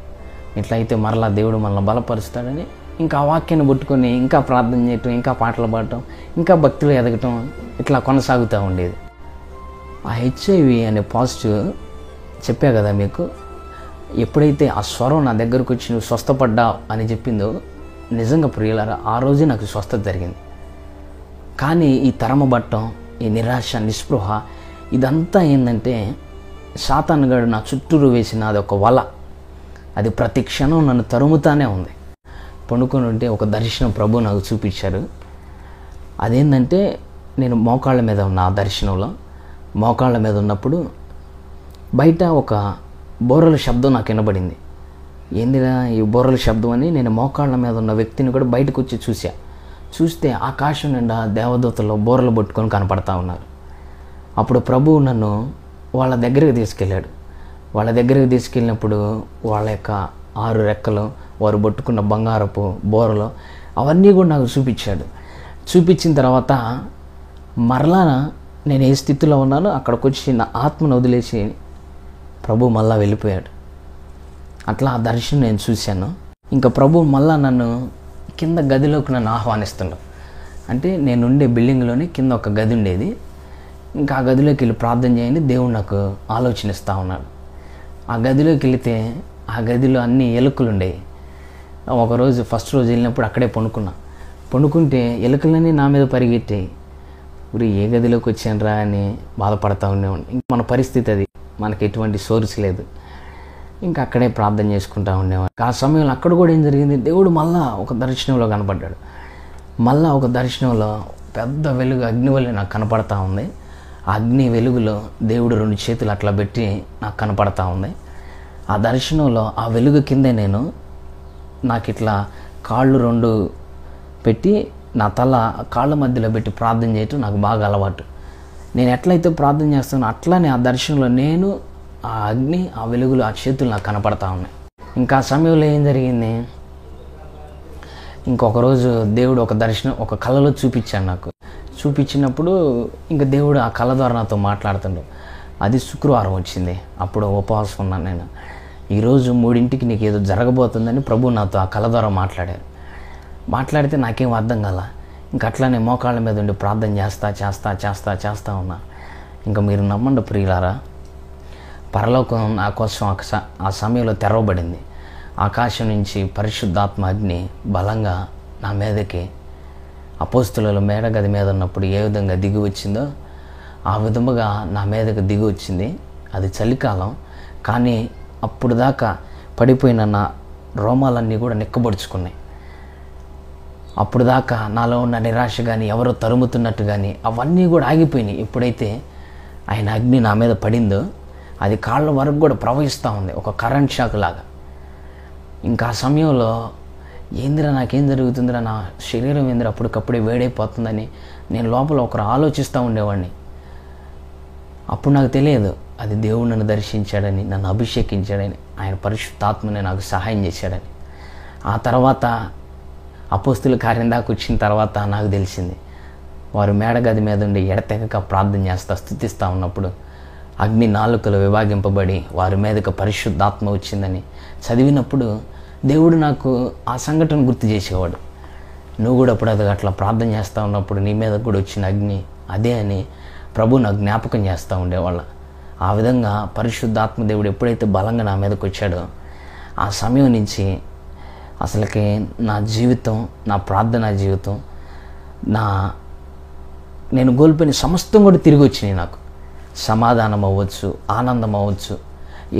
A: ఇట్లయితే మరలా దేవుడు మనల్ని బలపరుస్తాడని ఇంకా ఆ వాక్యాన్ని పట్టుకొని ఇంకా ప్రార్థన చేయటం, ఇంకా పాటలు పాడటం, ఇంకా భక్తులు ఎదగటం ఇట్లా కొనసాగుతూ ఉండేది. ఆ హెచ్ఐవి అనే పాజిటివ్ చెప్పా కదా మీకు, ఎప్పుడైతే ఆ స్వరం నా దగ్గరకు వచ్చి నువ్వు స్వస్థపడ్డావు అని చెప్పిందో, నిజంగా ప్రియులారా ఆ రోజే నాకు స్వస్థత జరిగింది. కానీ ఈ తరమబట్టం, ఈ నిరాశ, నిస్పృహ ఇదంతా ఏంటంటే సాతానుగాడు నా చుట్టూరు వేసిన అది ఒక వల, అది ప్రతి క్షణం నన్ను తరుముతానే ఉంది. పండుకొని ఉంటే ఒక దర్శనం ప్రభు నాకు చూపించారు. అదేంటంటే నేను మోకాళ్ళ మీద ఉన్న ఆ దర్శనంలో మోకాళ్ళ మీద ఉన్నప్పుడు బయట ఒక బోరల శబ్దం నాకు వినబడింది. ఏందిరా ఈ బోరల శబ్దం అని నేను మోకాళ్ళ మీద ఉన్న వ్యక్తిని కూడా బయటకు వచ్చి చూస్తే ఆకాశం నిండా దేవదూతలు బోరలు పట్టుకొని కనపడతా ఉన్నారు. అప్పుడు ప్రభువు నన్ను వాళ్ళ దగ్గరికి తీసుకెళ్ళాడు. వాళ్ళ దగ్గరికి తీసుకెళ్ళినప్పుడు వాళ్ళ యొక్క 6 రెక్కలు, వారు పట్టుకున్న బంగారపు బోరలు అవన్నీ కూడా నాకు చూపించాడు. చూపించిన తర్వాత మరలా నేను ఏ స్థితిలో ఉన్నానో అక్కడికి వచ్చి నా ఆత్మను వదిలేసి ప్రభు మళ్ళా వెళ్ళిపోయాడు. అట్లా ఆ దర్శనం నేను చూశాను. ఇంకా ప్రభు మళ్ళా నన్ను కింద గదిలోకి నన్ను ఆహ్వానిస్తున్నాడు. అంటే నేనుండే బిల్డింగ్లోనే కింద ఒక గది ఉండేది. ఇంకా ఆ గదిలోకి వెళ్ళి ప్రార్థన చేయండి, దేవుడు నాకు ఆలోచన ఇస్తూ ఉన్నాడు. ఆ గదిలోకి వెళితే ఆ గదిలో అన్ని ఎలుకలు ఉండేవి. ఒకరోజు ఫస్ట్ రోజు వెళ్ళినప్పుడు అక్కడే పండుకుంటే ఎలుకలన్నీ నా మీద పరిగెట్టాయి. ఇప్పుడు ఏ గదిలోకి వచ్చానరా అని బాధపడతా ఉండేవాడిని. ఇంక మన పరిస్థితి అది, మనకి ఎటువంటి సోర్స్ లేదు. ఇంకా అక్కడే ప్రార్థన చేసుకుంటూ ఉండేవాడిని. ఆ సమయంలో అక్కడ కూడా ఏం జరిగింది, దేవుడు మళ్ళా ఒక దర్శనంలో కనపడ్డాడు. మళ్ళా ఒక దర్శనంలో పెద్ద వెలుగు అగ్ని వల్లే నాకు కనపడతా ఉంది. ఆ అగ్ని వెలుగులో దేవుడు 2 చేతులు అట్లా పెట్టి నాకు కనపడతా ఉంది. ఆ దర్శనంలో ఆ వెలుగు కిందే నాకు ఇట్లా కాళ్ళు 2 పెట్టి నా తల కాళ్ళ మధ్యలో పెట్టి ప్రార్థన చేయటం నాకు బాగా అలవాటు. నేను ఎట్లయితే ప్రార్థన చేస్తానో అట్లానే ఆ దర్శనంలో నేను, ఆ అగ్ని, ఆ వెలుగులు, ఆ చేతులు నాకు కనపడతా ఉన్నాయి. ఇంకా ఆ సమయంలో ఏం జరిగింది, ఇంకొక రోజు దేవుడు ఒక దర్శనం ఒక కళలో చూపించాడు నాకు. చూపించినప్పుడు ఇంకా దేవుడు ఆ కళ ద్వారా నాతో మాట్లాడుతుండు. అది శుక్రవారం వచ్చింది. అప్పుడు ఉపవాసం ఉన్నాను నేను. ఈరోజు 3ంటికి నీకు ఏదో జరగబోతుందని ప్రభు నాతో ఆ కళ ద్వారా మాట్లాడారు. మాట్లాడితే నాకేం అర్థం కాల. ఇంక అట్లానే మోకాళ్ళ మీద ఉండి ప్రార్థన చేస్తా ఉన్నా. ఇంకా మీరు నమ్మండి ప్రియులారా, పరలోకం నా కోసం ఆ సమయంలో తెరవబడింది. ఆకాశం నుంచి పరిశుద్ధాత్మ అగ్ని బలంగా నా మీదకి అపోస్తుల మేడగది మీద ఉన్నప్పుడు ఏ విధంగా దిగి వచ్చిందో ఆ విధముగా నా మీదకి దిగి వచ్చింది. అది చలికాలం, కానీ అప్పుడు దాకా పడిపోయిన నా రోమాలన్నీ కూడా నిక్కబొడుచుకున్నాయి. అప్పుడు దాకా నాలో ఉన్న నిరాశ కానీ, ఎవరో తరుముతున్నట్టు కానీ అవన్నీ కూడా ఆగిపోయినాయి. ఎప్పుడైతే ఆయన అగ్ని నా మీద పడిందో అది కాళ్ళ వరకు కూడా ప్రవహిస్తూ ఉంది, ఒక కరెంట్ షాక్ లాగా. ఇంకా ఆ సమయంలో ఏందిరా నాకేం జరుగుతుందిరా, నా శరీరం ఏందిరా అప్పటికప్పుడే వేడైపోతుందని నేను లోపల ఒకరు ఆలోచిస్తూ ఉండేవాడిని. అప్పుడు నాకు తెలియదు అది దేవుడు నన్ను దర్శించాడని, నన్ను అభిషేకించాడని, ఆయన పరిశుద్ధాత్మని నాకు సహాయం చేశాడని. ఆ తర్వాత అపోస్తుల కార్యం దాకా వచ్చిన తర్వాత నాకు తెలిసింది, వారు మేడగది మీద ఉండి ఎడతెగక ప్రార్థన చేస్తా స్తుతిస్తూ ఉన్నప్పుడు అగ్ని నాలుకలు విభాగింపబడి వారి మీదకి పరిశుద్ధాత్మ వచ్చిందని చదివినప్పుడు దేవుడు నాకు ఆ సంఘటన గుర్తు చేసేవాడు. నువ్వు కూడా అప్పుడు అది అట్లా ప్రార్థన చేస్తూ ఉన్నప్పుడు నీ మీద కూడా వచ్చిన అగ్ని అదే అని ప్రభు నాకు జ్ఞాపకం చేస్తూ ఉండేవాళ్ళ. ఆ విధంగా పరిశుద్ధాత్మ దేవుడు ఎప్పుడైతే బలంగా నా మీదకి వచ్చాడో ఆ సమయం నుంచి అసలుకి నా జీవితం, నా ప్రార్థనా జీవితం, నేను కోల్పోయిన సమస్తం కూడా తిరిగి వచ్చినాయి. నాకు సమాధానం అవ్వచ్చు, ఆనందం అవ్వచ్చు,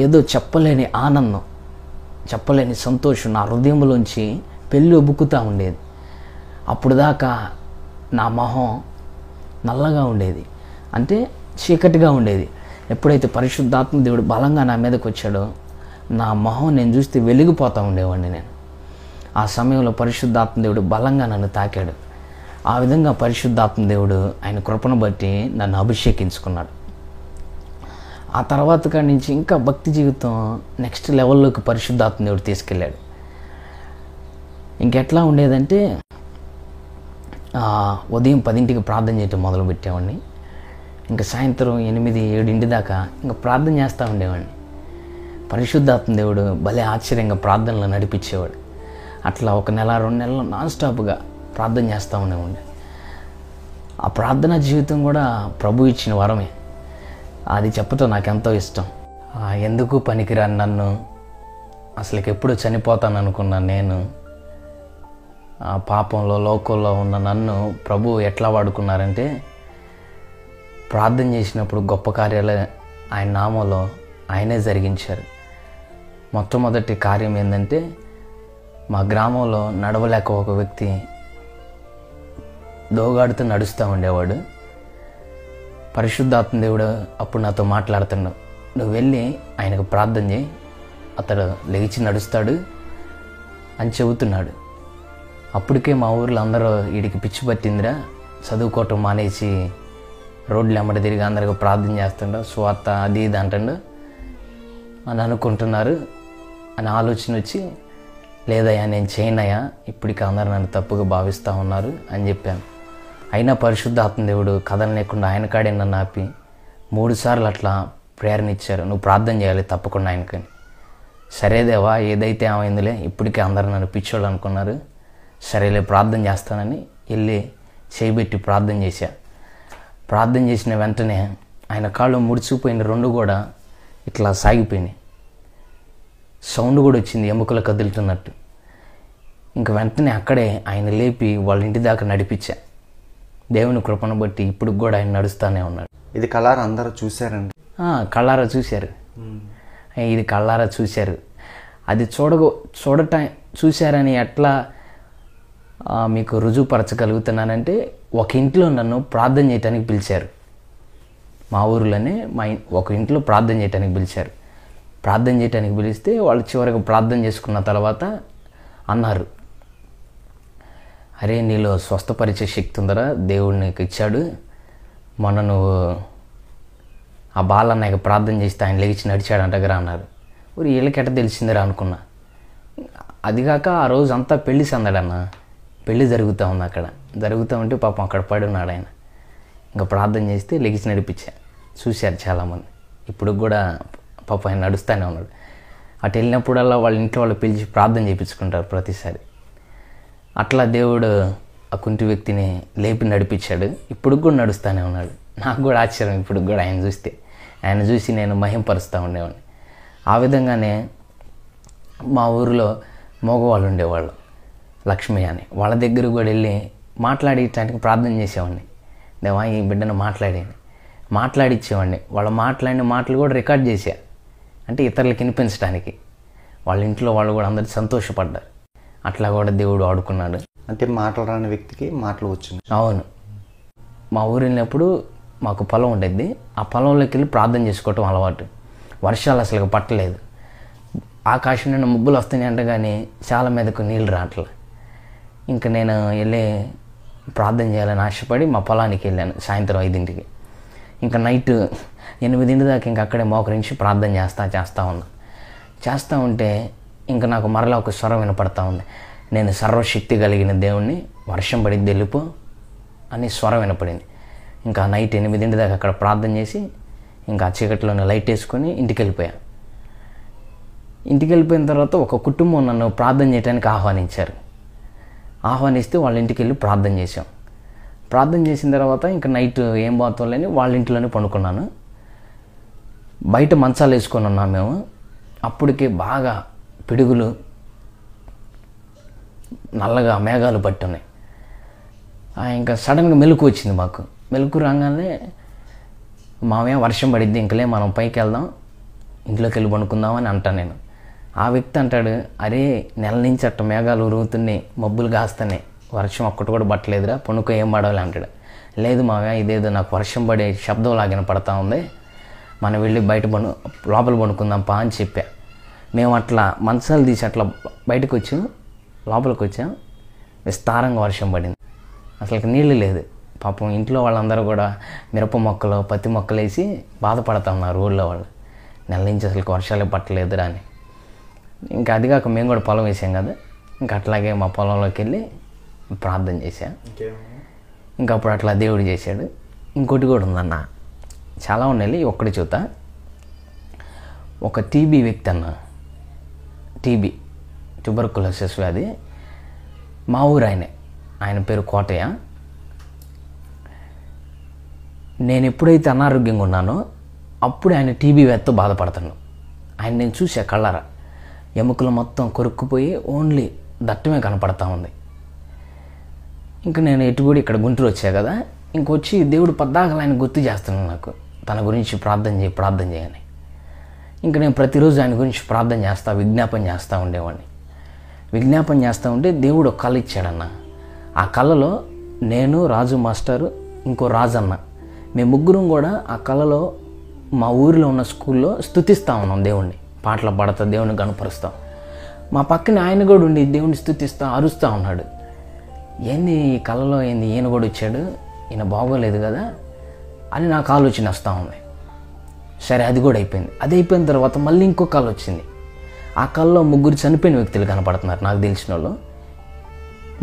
A: ఏదో చెప్పలేని ఆనందం, చెప్పలేని సంతోషం నా హృదయంలోంచి పెళ్ళి ఒబ్బుకుతూ ఉండేది. అప్పుడు దాకా నా మొహం నల్లగా ఉండేది, అంటే చీకటిగా ఉండేది. ఎప్పుడైతే పరిశుద్ధాత్మ దేవుడు బలంగా నా మీదకి వచ్చాడో నా మొహం నేను చూస్తే వెలిగిపోతూ ఉండేవాడిని నేను. ఆ సమయంలో పరిశుద్ధాత్మ దేవుడు బలంగా నన్ను తాకాడు. ఆ విధంగా పరిశుద్ధాత్మ దేవుడు ఆయన కృపను బట్టి నన్ను అభిషేకించుకున్నాడు. ఆ తర్వాత కాడి నుంచి ఇంకా భక్తి జీవితం నెక్స్ట్ లెవెల్లోకి పరిశుద్ధాత్మ దేవుడు తీసుకెళ్ళాడు. ఇంకెట్లా ఉండేదంటే ఉదయం 10ంటికి ప్రార్థన చేయటం మొదలుపెట్టేవాడిని. ఇంకా సాయంత్రం 8-7 దాకా ఇంకా ప్రార్థన చేస్తూ ఉండేవాడిని. పరిశుద్ధాత్మ దేవుడు భలే ఆశ్చర్యంగా ప్రార్థనలు నడిపించేవాడు. అట్లా 1 నెల 2 నెలలు నాన్ స్టాప్గా ప్రార్థన చేస్తూ ఉండేవాడిని. ఆ ప్రార్థనా జీవితం కూడా ప్రభు ఇచ్చిన వరమే. అది చెప్పటం నాకెంతో ఇష్టం. ఎందుకు పనికిరాని నన్ను, అసలుకి ఎప్పుడు చనిపోతాను అనుకున్నాను నేను, ఆ పాపంలో లోకంలో ఉన్న నన్ను ప్రభు ఎట్లా వాడుకున్నారంటే ప్రార్థన చేసినప్పుడు గొప్ప కార్యాలు ఆయన నామంలో ఆయనే జరిగించారు. మొట్టమొదటి కార్యం ఏంటంటే మా గ్రామంలో నడవలేక ఒక వ్యక్తి దోగాడుతూ నడుస్తూ ఉండేవాడు. పరిశుద్ధాత్మ దేవుడు అప్పుడు నాతో మాట్లాడుతున్నాడు, నువ్వు వెళ్ళి ఆయనకు ప్రార్థన చేయి, అతడు లేచి నడుస్తాడు అని చెబుతున్నాడు. అప్పటికే మా ఊర్లో అందరూ వీడికి పిచ్చి పట్టిందిరా, చదువుకోవటం మానేసి రోడ్లు ఎమ్మడి తిరిగి అందరికి ప్రార్థన చేస్తుండో స్వార్థ అది ఇది అంటుండో అని అనుకుంటున్నారు అని ఆలోచన వచ్చి, లేదయ్యా నేను చేయనయ్యా, ఇప్పటికి అందరూ నన్ను తప్పుగా భావిస్తూ ఉన్నారు అని చెప్పాను. అయినా పరిశుద్ధాత్మ దేవుడు కథలు లేకుండా ఆయన కాడే నన్ను ఆపి 3 సార్లు అట్లా ప్రేరణ ఇచ్చారు, నువ్వు ప్రార్థన చేయాలి తప్పకుండా ఆయనకని. సరేదేవా ఏదైతే ఏమైందిలే, ఇప్పటికే అందరూ నన్ను పిచ్చోళ్ళు అనుకున్నారు, సరేలే ప్రార్థన చేస్తానని వెళ్ళి చేయబెట్టి ప్రార్థన చేశా. ప్రార్థన చేసిన వెంటనే ఆయన కాళ్ళు ముడిచిపోయిన 2 కూడా ఇట్లా సాగిపోయినాయి. సౌండ్ కూడా వచ్చింది ఎముకలు కదులుతున్నట్టు. ఇంక వెంటనే అక్కడే ఆయన లేపి వాళ్ళ ఇంటి దాకా నడిపించా. దేవుని కృపను బట్టి ఇప్పుడు కూడా ఆయన నడుస్తూనే ఉన్నాడు.
B: ఇది కళ్ళారా అందరూ చూశారండి?
A: కళ్ళారా చూశారు. ఇది కళ్ళారా చూశారు. అది చూశారని ఎట్లా మీకు రుజువుపరచగలుగుతున్నానంటే, ఒక ఇంట్లో నన్ను ప్రార్థన చేయడానికి పిలిచారు. మా ఊరిలోనే ఒక ఇంట్లో ప్రార్థన చేయడానికి పిలిచారు. ప్రార్థన చేయడానికి పిలిస్తే వాళ్ళు చివరికి ప్రార్థన చేసుకున్న తర్వాత అన్నారు, అరే నీలో స్వస్థపరిచే శక్తి ఉందరా, దేవుడు నీకు ఇచ్చాడు, మొన్న నువ్వు ఆ బాలన్నయ్యకు ప్రార్థన చేస్తే ఆయన లేచి నడిచాడు అంటగరా అన్నారు. వీళ్ళకెట తెలిసిందిరా అనుకున్నా. అదిగాక ఆ రోజు అంతా పెళ్లి సందడన్న, పెళ్ళి జరుగుతూ ఉంది. అక్కడ జరుగుతూ ఉంటే పాపం అక్కడ పడి ఉన్నాడు ఆయన. ఇంకా ప్రార్థన చేస్తే లెగిసి నడిపించా. చూశారు చాలామంది. ఇప్పుడు కూడా పాపం ఆయన నడుస్తూనే ఉన్నాడు. అటు వెళ్ళినప్పుడల్లా వాళ్ళ ఇంట్లో వాళ్ళు పిలిచి ప్రార్థన చేయించుకుంటారు ప్రతిసారి. అట్లా దేవుడు ఆ కుంటి వ్యక్తిని లేపి నడిపించాడు. ఇప్పుడు కూడా నడుస్తూనే ఉన్నాడు. నాకు కూడా ఆశ్చర్యం ఇప్పుడు కూడా ఆయన చూస్తే. ఆయన చూసి నేను మహింపరుస్తూ ఉండేవాడిని. ఆ విధంగానే మా ఊరిలో మగవాళ్ళు ఉండేవాళ్ళు, లక్ష్మి అని, వాళ్ళ దగ్గర కూడా వెళ్ళి మాట్లాడేటానికి ప్రార్థన చేసేవాడిని. దేవా ఈ బిడ్డను మాట్లాడిచ్చేవాడిని. వాళ్ళు మాట్లాడిన మాటలు కూడా రికార్డ్ చేశా, అంటే ఇతరులకు వినిపించడానికి. వాళ్ళ ఇంట్లో వాళ్ళు కూడా అందరూ సంతోషపడ్డారు. అట్లా కూడా దేవుడు ఆడుకున్నాడు.
B: అంటే మాట్లాడరాని వ్యక్తికి మాటలు వచ్చింది.
A: అవును. మా ఊరు వెళ్ళినప్పుడు మాకు పొలం ఉండేది. ఆ పొలంలోకి వెళ్ళి ప్రార్థన చేసుకోవటం అలవాటు. వర్షాలు అసలు పట్టలేదు. ఆకాశం నిండా మబ్బులు వస్తున్నాయి అంటే కానీ చాలా మీదకు నీళ్ళు రావట్లే. ఇంకా నేను వెళ్ళి ప్రార్థన చేయాలని ఆశపడి మా పొలానికి వెళ్ళాను సాయంత్రం 5ంటికి. ఇంకా నైట్ 8 దాకా ఇంకా అక్కడే మోకరించి ప్రార్థన చేస్తూ ఉన్నా. చేస్తూ ఉంటే ఇంకా నాకు మరలా ఒక స్వరం వినపడతా ఉంది, నేను సర్వశక్తి కలిగిన దేవుణ్ణి, వర్షం పడిద్ది వెళ్ళిపో అని స్వరం వినపడింది. ఇంకా నైట్ 8 దాకా అక్కడ ప్రార్థన చేసి ఇంకా ఆ చీకట్లోనే లైట్ వేసుకొని ఇంటికి వెళ్ళిపోయా. ఇంటికి వెళ్ళిపోయిన తర్వాత ఒక కుటుంబం నన్ను ప్రార్థన చేయడానికి ఆహ్వానిస్తే వాళ్ళ ఇంటికి వెళ్ళి ప్రార్థన చేసాం. ప్రార్థన చేసిన తర్వాత ఇంకా నైట్ ఏం పోతాంలేని వాళ్ళ ఇంట్లోనే పండుకున్నాను. బయట మంచాలు వేసుకొని ఉన్నాం మేము. అప్పటికే బాగా పిడుగులు, నల్లగా మేఘాలు పట్టున్నాయి. ఇంకా సడన్గా మెలకు వచ్చింది మాకు. మెలకు రాగానే మామయ్య వర్షం పడిద్ది, ఇంకలే మనం పైకి వెళ్దాం, ఇంట్లోకి వెళ్ళి పండుకుందామని అంటాను నేను. ఆ వ్యక్తి అంటాడు, అరే నెల నుంచి అట్ట మేఘాలు ఉరుగుతున్నాయి, మబ్బులు కాస్తున్నాయి, వర్షం ఒక్కటి కూడా పట్టలేదురా, పనుకో ఏం పడాలి అంటాడు. లేదు మామయ్య ఇదేదో నాకు వర్షం పడే శబ్దం లాగిన పడతా ఉంది, మనం వెళ్ళి లోపల పండుకుందాం పా అని చెప్పా. మేము అట్లా మంచాలు తీసి అట్లా బయటకు వచ్చాం, లోపలికి వచ్చాం. విస్తారంగా వర్షం పడింది. అసలు నీళ్ళు లేదు. పాపం ఇంట్లో వాళ్ళందరూ కూడా మిరప మొక్కలు, పత్తి మొక్కలు వేసి బాధపడతా ఉన్నారు ఊళ్ళో వాళ్ళు. నెల నుంచి అసలు వర్షాలే పట్టలేదురా అని. ఇంకా అదిగాక మేము కూడా పొలం వేసాం కదా, ఇంకా అట్లాగే మా పొలంలోకి వెళ్ళి ప్రార్థన చేశా. ఇంకా అప్పుడు అట్లా దేవుడు చేశాడు. ఇంకోటి కూడా ఉందన్న, చాలా ఉన్నాయి, ఒక్కటి చూతా. ఒక టీబీ వ్యక్తి అన్న, ట్యూబర్కులోసిస్ వ్యాధి, మా ఊరు ఆయన పేరు కోటయ్య. నేను ఎప్పుడైతే అనారోగ్యంగా ఉన్నానో అప్పుడు ఆయన టీబీ వ్యాధితో బాధపడుతున్నాను. ఆయన నేను చూసా కళ్ళారా, ఎముకలు మొత్తం కొరుక్కుపోయి ఓన్లీ దట్టమే కనపడతా ఉంది. ఇంకా నేను ఎటు కూడా ఇక్కడ గుంటూరు వచ్చా కదా, ఇంకొచ్చి దేవుడు పద్దాకలు ఆయన గుర్తు చేస్తున్నాను నాకు, తన గురించి ప్రార్థన చేయని. ఇంకా నేను ప్రతిరోజు ఆయన గురించి ప్రార్థన చేస్తా, విజ్ఞాపన చేస్తూ ఉండేవాడిని. విజ్ఞాపన చేస్తూ ఉంటే దేవుడు ఒక కళ ఇచ్చాడన్న. ఆ కళలో నేను, రాజు మాస్టరు, ఇంకో రాజన్న మేము ముగ్గురం కూడా ఆ కళలో మా ఊరిలో ఉన్న స్కూల్లో స్తుతిస్తూ ఉన్నాం దేవుణ్ణి, పాటలు పాడుతూ దేవుని కనపరుస్తాం. మా పక్కన ఆయన కూడా ఉండి దేవుణ్ణి స్తుతిస్తూ అరుస్తూ ఉన్నాడు. ఏంది ఈ కళలో ఏంది ఈయన కూడా వచ్చాడు, ఈయన బాగోలేదు కదా అని నాకు ఆలోచన వస్తూ ఉంది. సరే అది కూడా అయిపోయింది. అది అయిపోయిన తర్వాత మళ్ళీ ఇంకో కళ వచ్చింది. ఆ కళలో 3 చనిపోయిన వ్యక్తులు కనపడుతున్నారు నాకు తెలిసిన వాళ్ళు.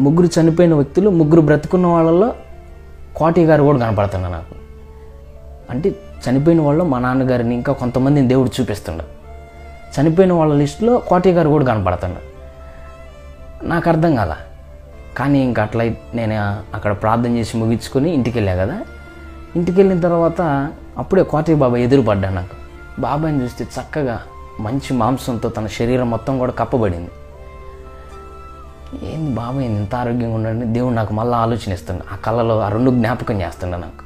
A: 3 చనిపోయిన వ్యక్తులు, 3 బ్రతుకున్న వాళ్ళలో కోటి గారు కూడా కనపడుతున్నారు నాకు. అంటే చనిపోయిన వాళ్ళు మా నాన్నగారిని ఇంకా కొంతమందిని దేవుడు చూపిస్తున్నాడు. చనిపోయిన వాళ్ళ లిస్టులో కోటి గారు కూడా కనపడుతున్నాడు. నాకు అర్థం కాల. కానీ ఇంకా అట్లా నేను అక్కడ ప్రార్థన చేసి ముగించుకొని ఇంటికి వెళ్ళా కదా. ఇంటికి వెళ్ళిన తర్వాత అప్పుడే కోటి బాబాయ్ ఎదురుపడ్డా నాకు. బాబాయ్ని చూస్తే చక్కగా మంచి మాంసంతో తన శరీరం మొత్తం కూడా కప్పబడింది. ఏంది బాబాయ్ ఇంత ఆరోగ్యంగా ఉండండి, దేవుడు నాకు మళ్ళీ ఆలోచన ఇస్తుండే. ఆ కళలో ఆ 2 జ్ఞాపకం చేస్తుండే నాకు.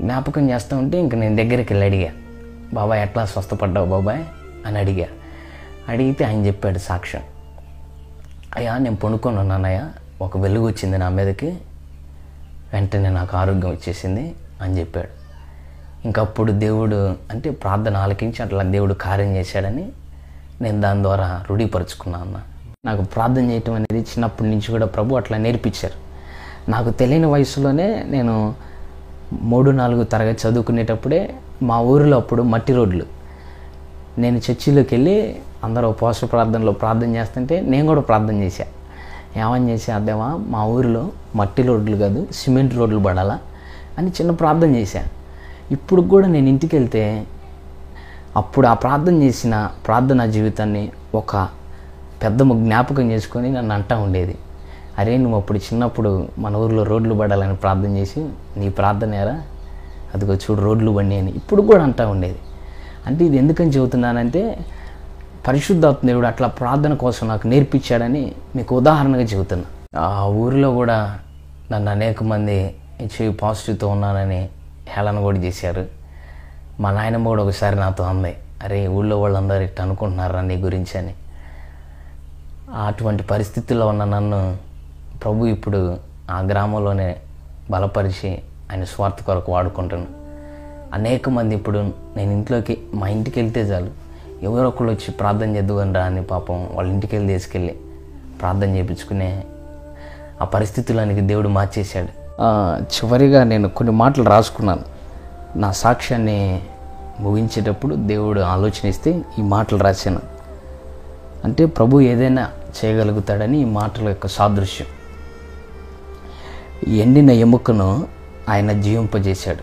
A: జ్ఞాపకం చేస్తూ ఉంటే ఇంక నేను దగ్గరికి వెళ్ళి అడిగా, బాబాయ్ ఎట్లా స్వస్థపడ్డావు బాబాయ్ అని అడిగా. అడిగితే ఆయన చెప్పాడు సాక్ష్యం. అయ్యా నేను పడుకొని ఉన్నానయ్య, ఒక వెలుగు వచ్చింది నా మీదకి, వెంటనే నాకు ఆరోగ్యం వచ్చేసింది అని చెప్పాడు. ఇంకప్పుడు దేవుడు అంటే ప్రార్థన ఆలకించి అట్లా దేవుడు కార్యం చేశాడని నేను దాని ద్వారా రూఢీపరుచుకున్నాను అన్న. నాకు ప్రార్థన చేయటం అనేది చిన్నప్పటి నుంచి కూడా ప్రభు అట్లా నేర్పించారు. నాకు తెలియని వయసులోనే నేను 3-4 తరగతి చదువుకునేటప్పుడే మా ఊరిలో అప్పుడు మట్టి రోడ్లు. నేను చర్చిలోకి వెళ్ళి అందరూ ఉపవాస ప్రార్థనలో ప్రార్థన చేస్తుంటే నేను కూడా ప్రార్థన చేశా. ఏమని చేసా, అదేమా మా ఊరిలో మట్టి రోడ్లు కాదు సిమెంట్ రోడ్లు పడాలా అని చిన్న ప్రార్థన చేశా. ఇప్పుడు కూడా నేను ఇంటికి వెళ్తే అప్పుడు ఆ ప్రార్థన చేసిన ప్రార్థనా జీవితాన్ని ఒక పెద్ద జ్ఞాపకం చేసుకొని నన్ను అంటూ ఉండేది, అరే నువ్వు అప్పుడు చిన్నప్పుడు మన ఊరిలో రోడ్లు పడాలని ప్రార్థన చేసి నీ ప్రార్థన ఏరా అదిగో చూడు రోడ్లు బండి అని ఇప్పుడు కూడా అంటూ ఉండేది. అంటే ఇది ఎందుకని చెబుతున్నానంటే పరిశుద్ధాత్మ దేవుడు అట్లా ప్రార్థన కోసం నాకు నేర్పించాడని మీకు ఉదాహరణగా చెబుతున్నా. ఆ ఊరిలో కూడా నన్ను అనేక మంది హెచ్ఐవి పాజిటివ్తో ఉన్నానని హేళన కూడా చేశారు. మా నాయనమ్మ కూడా ఒకసారి నాతో అంది, అరే ఊళ్ళో వాళ్ళందరూ ఇట్లా అనుకుంటున్నారా నీ గురించి అని. అటువంటి పరిస్థితుల్లో ఉన్న నన్ను ప్రభు ఇప్పుడు ఆ గ్రామంలోనే బలపరిచి ఆయన స్వార్థ కొరకు వాడుకుంటాను. అనేక మంది ఇప్పుడు నేను ఇంట్లోకి మా ఇంటికి వెళ్తే చాలు ఎవరో ఒకళ్ళు వచ్చి ప్రార్థన చేద్దుని రా అని పాపం వాళ్ళ ఇంటికి వెళ్ళి తీసుకెళ్ళి ప్రార్థన చేయించుకునే ఆ పరిస్థితులనికి దేవుడు మార్చేశాడు. చివరిగా నేను కొన్ని మాటలు రాసుకున్నాను. నా సాక్ష్యాన్ని ముగించేటప్పుడు దేవుడు ఆలోచన ఇస్తే ఈ మాటలు రాశాను. అంటే ప్రభు ఏదైనా చేయగలుగుతాడని ఈ మాటల యొక్క సాదృశ్యం. ఎండిన ఎముకను ఆయన జీవింపజేశాడు,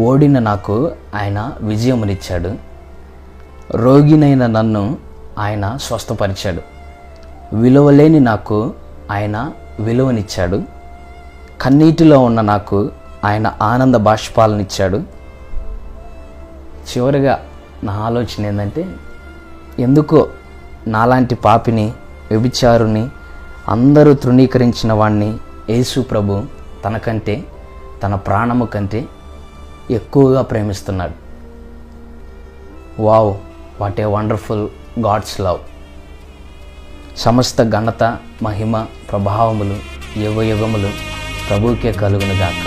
A: ఓడిన నాకు ఆయన విజయమునిచ్చాడు, రోగినైన నన్ను ఆయన స్వస్థపరిచాడు, విలువలేని నాకు ఆయన విలువనిచ్చాడు, కన్నీటిలో ఉన్న నాకు ఆయన ఆనంద బాష్పాలనిచ్చాడు. చివరిగా నా ఆలోచన ఏంటంటే, ఎందుకో నాలాంటి పాపిని వ్యభిచారుని అందరూ తృణీకరించిన వాణ్ణి యేసు ప్రభు తనకంటే తన ప్రాణము కంటే ఎక్కువగా ప్రేమిస్తున్నాడు. Wow, what a wonderful God's love. సమస్త ఘనత మహిమ ప్రభావములు యుగ యుగములు ప్రభువుకే కలుగునుగాక.